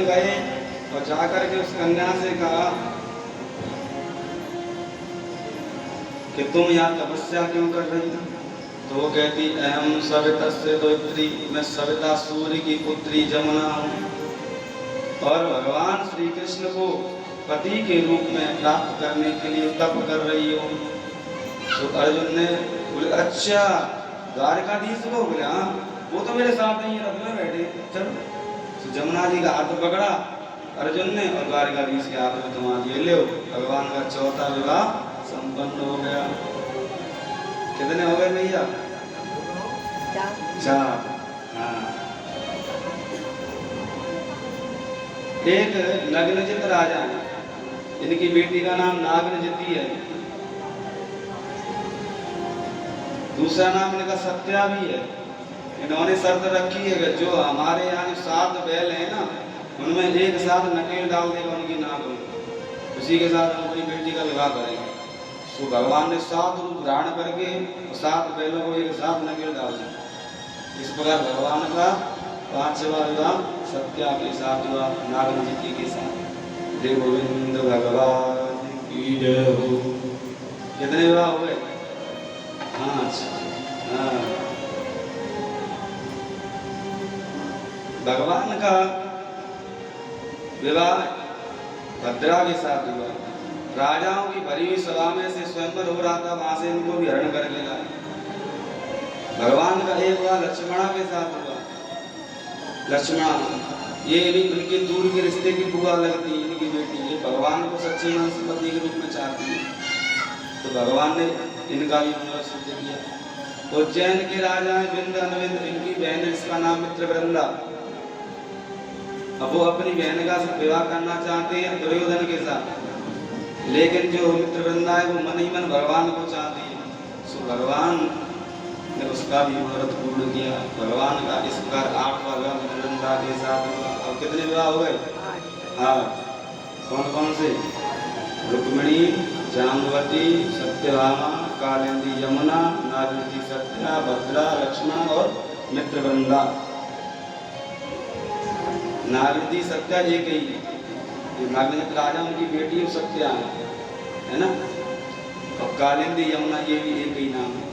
गए और जाकर के उस कन्या से कहा कि तुम यहाँ तपस्या क्यों कर रही हो। तो वो कहती अहम सवितस्य दोत्री, मैं सविता सूर्य की पुत्री जमुना हूँ और भगवान श्री कृष्ण को पति के रूप में प्राप्त करने के लिए तप कर रही हूँ। तो अर्जुन ने बोले अच्छा द्वारकाधीश को? बोले हाँ, वो तो मेरे साथ ही रथ में बैठे। चलो। तो जमुना जी का हाथ पकड़ा अर्जुन ने और द्वारकाधीश के हाथ में थमा दिए। ले भगवान का चौथा विवाह संपन्न हो गया। कितने हो गए भैया? 4। हाँ। एक नग्नजित राजा है, इनकी बेटी का नाम नागनजिती है। दूसरा नाम इनका सत्या भी है। इन्होंने शर्त रखी है कि जो हमारे यहाँ 7 बैल हैं ना, उनमें एक साथ नकेल डाल देगा उनकी नाक में, उसी के साथ हम अपनी बेटी का विवाह करेंगे। तो भगवान ने 7 रूप धारण करके 7 बैलों को एक साथ नकेल डाल दिया। इस प्रकार भगवान का 5वां विवाह सत्या के साथ हुआ, नागनजिती के साथ। देव गोविंद भगवान की जय हो। कितने विवाह हो गए? 5। हाँ। भगवान का विवाह भद्रा के साथ हुआ। राजाओं की भरी हुई सभा में से स्वयंवर हो रहा था, वहां से इनको भी हरण करके लाए। भगवान का एक विवाह लक्ष्मणा के साथ हुआ। लक्ष्मणा ये इनके दूर के रिश्ते की बुआ लगती है, इनकी बेटी। ये भगवान को सच्चे मन से पति के रूप में चाहती है, तो भगवान ने इनका भी विवाह सिद्ध किया। उज्जैन के राजा है बिंद अनविंद, इनकी बहन है, इसका नाम मित्रवृंदा। अब वो अपनी बहन का विवाह करना चाहते हैं दुर्योधन के साथ, लेकिन जो मित्रवृंदा है वो मन ही मन भगवान को चाहती है। सो भगवान ने उसका भी व्रत पूर्ण किया। भगवान का इस प्रकार 8वां विवाह मित्रवृंदा के साथ हुआ। और कितने विवाह हो गए? 8। कौन कौन से? रुक्मिणी, जाम्बवती, सत्यभामा, कालिंदी यमुना, नागनजिती सत्या, भद्रा, लक्ष्मण और मित्रवृंदा। नागनजिती सत्या एक ही है, नागनजित राजा उनकी बेटी है सत्या है ना। और कालिंदी यमुना ये भी एक ही नाम है,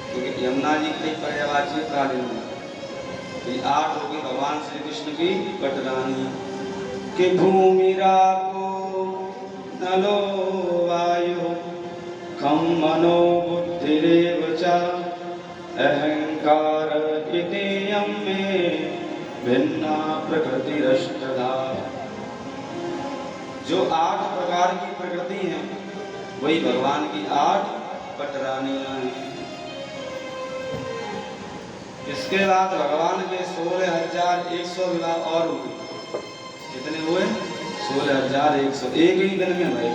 क्योंकि यमुना जी की पर्यायवाची है कालिंदी। तो 8 हो गई भगवान श्री कृष्ण की पटरानी। कि भूमि रापो नलो वायु खम मनो बुद्धिरेव च अहंकार इति यम्मे भिन्ना प्रकृतिरष्टधा। जो 8 प्रकार की प्रकृति है वही भगवान की 8 पटरानियां हैं। इसके बाद भगवान के 16,100 विवाह और हुए। कितने हुए? 16,100। एक ही दिन में भाई,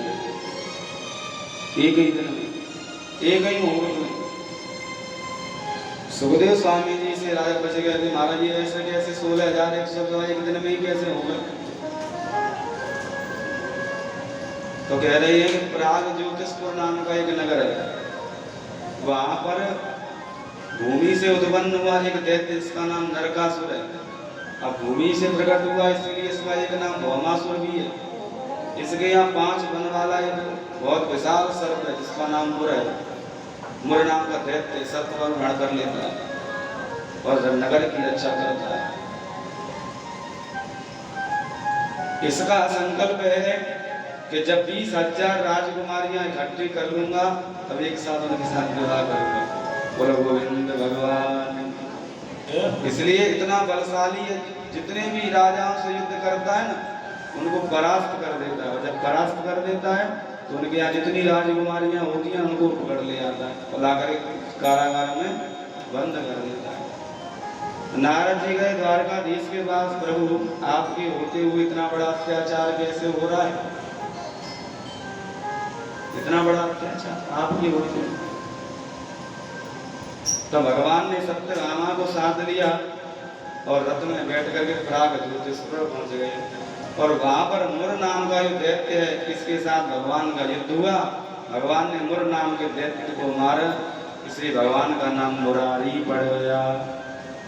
एक ही दिन में, एक ही मुहूर्त में। सुखदेव स्वामी जी से राजा पूछ गए थे, महाराज जी ऐसे कैसे 16,100 विवाह एक दिन में ही कैसे हो गए? तो कह रहे हैं कि प्राग ज्योतिषपुर नाम का एक नगर है, वहां पर भूमि से उत्पन्न हुआ एक दैत्य, इसका नाम नरकासुर है। अब भूमि से प्रकट हुआ इसलिए इसका एक नाम भौमासुर भी है। इसके यहाँ 5 वन वाला एक बहुत विशाल सर्प है जिसका नाम मुर है। मुर नाम का दैत्य सर्प पर ग्रहण कर लेता है और नगर की रक्षा करता है। इसका संकल्प है कि जब 20,000 राजकुमारियां इकट्ठी कर लूंगा तब एक साथ उनके साथ विवाह करूंगा। बोलो गोविंद भगवान। इसलिए इतना बलशाली है, जितने भी राजाओं से युद्ध करता है ना उनको परास्त कर देता है। और जब परास्त कर देता है तो उनके यहाँ जितनी राजकुमारियां होती हैं उनको पकड़ ले आता है और लाकर कारागार में बंद कर देता है। नारद जी गए द्वारकाधीश के पास, प्रभु आपके होते हुए इतना बड़ा अत्याचार कैसे हो रहा है? इतना बड़ा अत्याचार आपके होते हुए। तो भगवान ने सत्यभामा को साथ लिया और रथ में बैठ करके प्राग ज्योतिषपुर पहुंच गए। और वहां पर मुर नाम का जो दैत्य है इसके साथ भगवान का युद्ध हुआ। भगवान ने मुर नाम के दैत्य को मारा, इसलिए भगवान का नाम मुरारी पड़ गया।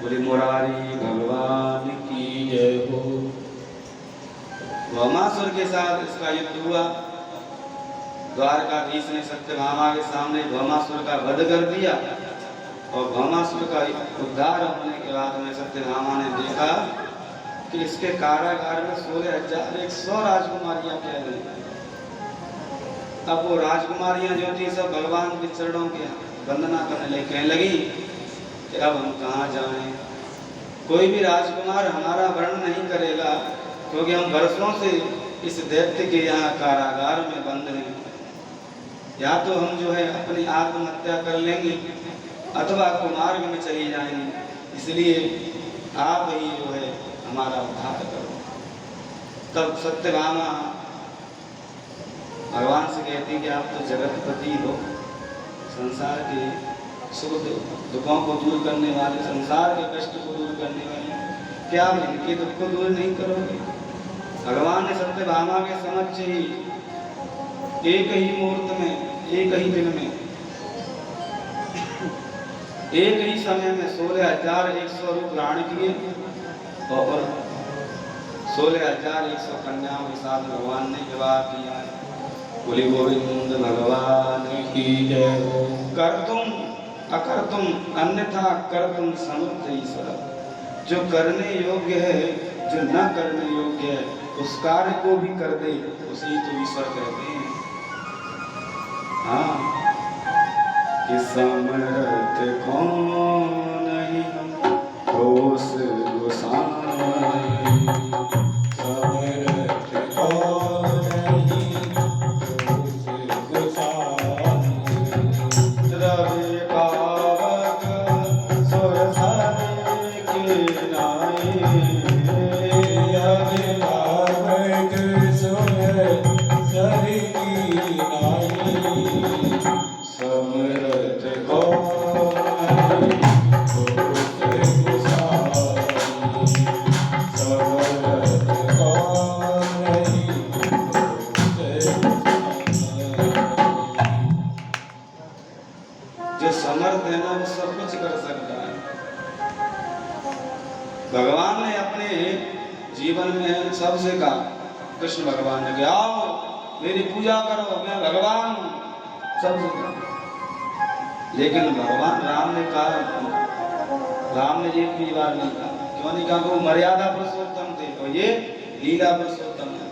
बोले मुरारी भगवान की जय हो। भौमासुर के साथ इसका युद्ध हुआ। द्वारकाधीश ने सत्यभामा के सामने भौमासुर का वध कर दिया और भौमासुर का उद्धार होने के बाद में सत्यभामा ने देखा कि इसके कारागार में 16,100 राजकुमारियां कैद हैं। अब वो राजकुमारियां जो थी सब भगवान के चरणों के वंदना करने लगी, कहने लगी कि अब हम कहाँ जाएं? कोई भी राजकुमार हमारा वर्णन नहीं करेगा क्योंकि हम वर्षों से इस दैत्य के यहाँ कारागार में बंद हैं। या तो हम जो है अपनी आत्महत्या कर लेंगे अथवा कुमार्ग में चली जाएंगे। इसलिए आप ही जो है हमारा उद्धार करो। तब सत्यभामा भगवान से कहती कि आप तो जगतपति हो, संसार के सुख दुखों को दूर करने वाले, संसार के कष्ट को दूर करने वाले, क्या आप इनके दुख को दूर नहीं करोगे? भगवान ने सत्यभामा के समक्ष ही एक ही मुहूर्त में, एक ही दिन में, एक ही समय में 16,100 रूप धारण किए और 16,100 कन्याओं के साथ भगवान ने विवाह किया। बोले गोविंद भगवान की जय हो। कर्तुम अकर्तुम अन्यथा कर्तुम समर्थ ईश्वर। जो करने योग्य है, जो न करने योग्य है, उस कार्य को भी कर दे, उसी तो ईश्वर कहते हैं। हाँ, कि समर्थ कौन नहीं दोष गोसाई, समर्थ कौन नहीं दोष गोसाई। रवि पावक सुरसर के नाई, रवि पावक सुरसर की नाई। समर्थ कौन दोष गोसाई, समर्थ कौन नहीं दोष गोसाई। जो समर्थ है ना वो सब कुछ कर सकता है। भगवान ने अपने जीवन में सबसे कहा, कृष्ण भगवान ने कहा आओ मेरी पूजा करो, मैं भगवान हूँ, सबसे कहा। लेकिन भगवान राम ने कहा, राम ने एक भी बार नहीं कहा। क्यों नहीं कहा? वो मर्यादा पुरुषोत्तम थे और ये लीला पुरुषोत्तम है।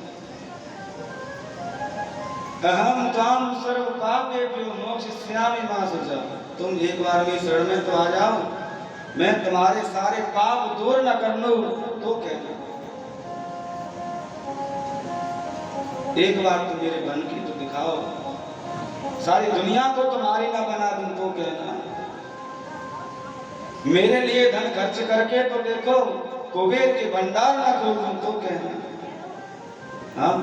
अहम ताम सर्व पापेभ्यो मोक्षयिष्यामि मा शुचः। तुम एक बार मेरी शरण में तो आ जाओ, मैं तुम्हारे सारे पाप दूर न कर लूं तो कहना। एक बार तुम मेरे बन की तो दिखाओ, सारी दुनिया को तुम्हारी ना बना दूं तो कहना। मेरे लिए धन खर्च करके तो देखो, कुबेर के भंडार ना खोल दूं तो कहना। हाँ,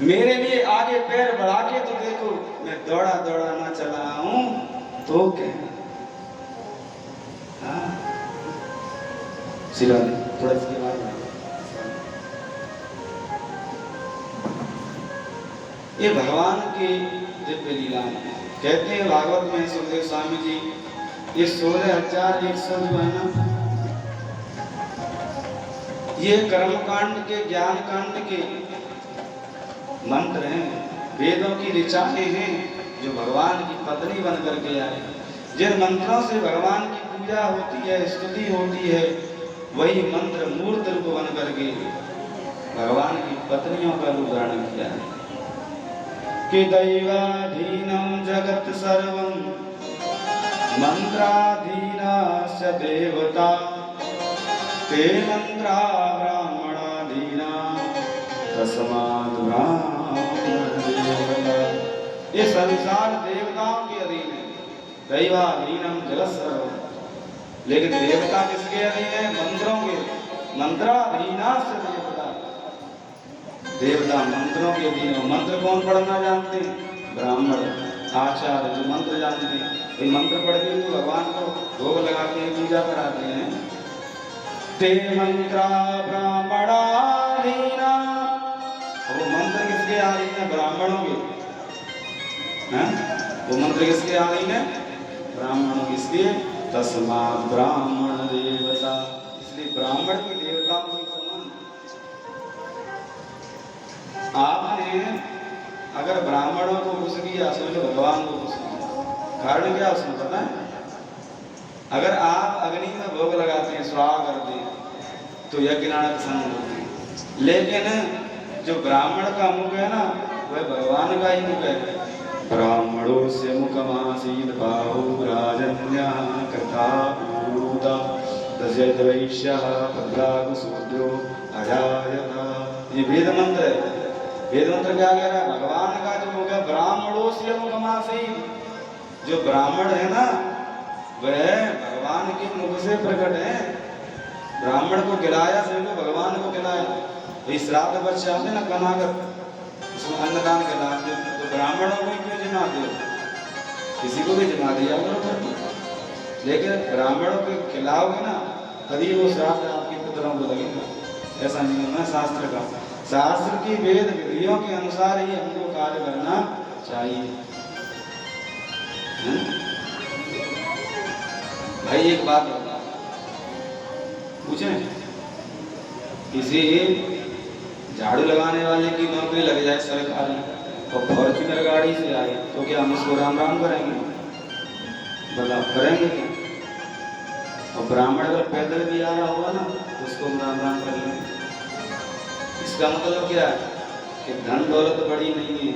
मेरे लिए आगे पैर बढ़ा के तो देखो, मैं दौड़ा दौड़ा ना चला हूं तो कहना। हाँ, सिला थोड़ा इसके बाद ये भगवान की दिव्य लीला है। कहते हैं भागवत में सुखदेव स्वामी जी, ये 16,100 जो है ना, ये कर्म कांड के, ज्ञान कांड के मंत्र हैं, वेदों की ऋचाएं हैं, जो भगवान की पत्नी बन करके आए। जिन मंत्रों से भगवान की पूजा होती है, स्तुति होती है, वही मंत्र मूर्त रूप बन करके भगवान की पत्नियों का रूप धारण किया है। कि दैवाधीनं जगत् सर्वं मंत्राधीनस्य देवता ते मंत्रा ब्राह्मणाधीना तस्मात् ब्राह्मण देवता। ये संसार देवताओं के अधीन है। दैवाधीनम जगत् सर्वम, लेकिन देवता किसके अधीन है? मंत्रों के। मंत्राधीनास्य देवता, देवता मंत्रों के अधीन है। मंत्र कौन पढ़ना जानते हैं? ब्राह्मण आचार्य, जो मंत्र जानते हैं। ये मंत्र पढ़ के तो भगवान को भोग लगाते हैं, पूजा कराते हैं। ते मंत्रा ब्राह्मणाधीना, वो मंत्र किसके अधीन है? ब्राह्मणों के। हैं? वो मंत्र किसके अधीन है? ब्राह्मणों के। इसलिए तस्मात् ब्राह्मण देवता, इसलिए ब्राह्मण की देवताओं के समान। आपने अगर ब्राह्मणों को खुश किया, समझो भगवान को खुश किया। कारण क्या उसमें पता है? अगर आप अग्नि में भोग लगाते हैं, स्वाहा करते हैं, तो यज्ञनाथ प्रसन्न होते हैं। लेकिन जो ब्राह्मण का मुख है ना, वह भगवान का ही मुख है। ब्राह्मणो से मुखमासीद बाहु राजन्यः कथा पूता तस्यैत वैश्यः भद्राग शूद्रो अजायत। ये वेद मंत्र है। वेद मंत्र क्या कह रहा है? भगवान का जो मुख है, ब्राह्मणो से मुखमासीद, जो ब्राह्मण है ना, वह भगवान के मुख से प्रकट है। ब्राह्मण को खिलाया, समझो भगवान को खिलाया। श्राद्ध बच्चे आते ना कमाकर, उसमें अन्नदान खिलाते, तो ब्राह्मणों को क्यों जिमाते हो? किसी को भी जिमा दिया करो। लेकिन ब्राह्मणों को खिलाओगे ना, तभी वो श्राद्ध आपके पुत्रों को लगेगा। ऐसा नियम है शास्त्र का। शास्त्र की वेद विधियों के अनुसार ही हमको कार्य करना चाहिए। भाई एक बात बता, पूछे, किसी झाड़ू लगाने वाले की नौकरी लग जाए सरकारी और फॉर्च्यूनर गाड़ी से आए, तो क्या हम उसको राम राम करेंगे? बताओ, करेंगे क्या? और ब्राह्मण अगर पैदल भी आ रहा होगा ना, तो उसको राम राम कर लेंगे। इसका मतलब क्या है? कि धन दौलत बड़ी नहीं है,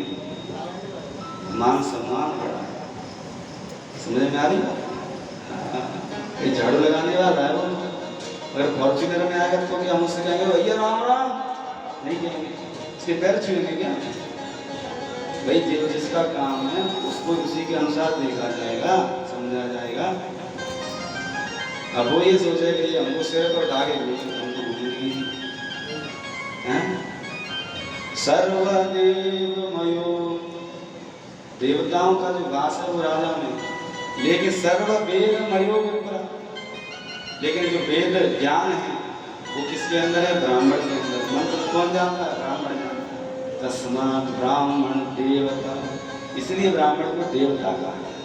मान सम्मान बड़ा। समझ में आ रही? ये झाड़ू लगाने वाला है वो, अगर फॉर्च्यूनर में आएगा तो क्या हम उससे कहेंगे भैया राम राम? नहीं कहेंगे। इसके पैर छूएंगे क्या? भाई जो जिसका काम है उसको उसी के अनुसार देखा जाएगा, समझा जाएगा। अब वो ये सोचेगा कि हमको सिर पर उठा के हमको भूलेगी। सर्वदेवमयो, देवताओं का जो वास है वो राजा में, लेकिन सर्व वेदमयो विप्र, लेकिन जो वेद ज्ञान है वो किसके अंदर है? ब्राह्मण के अंदर। मंत्र कौन जानता है? ब्राह्मण जानता है। तस्मात् ब्राह्मण देवता, इसलिए ब्राह्मण को देवता कहा है।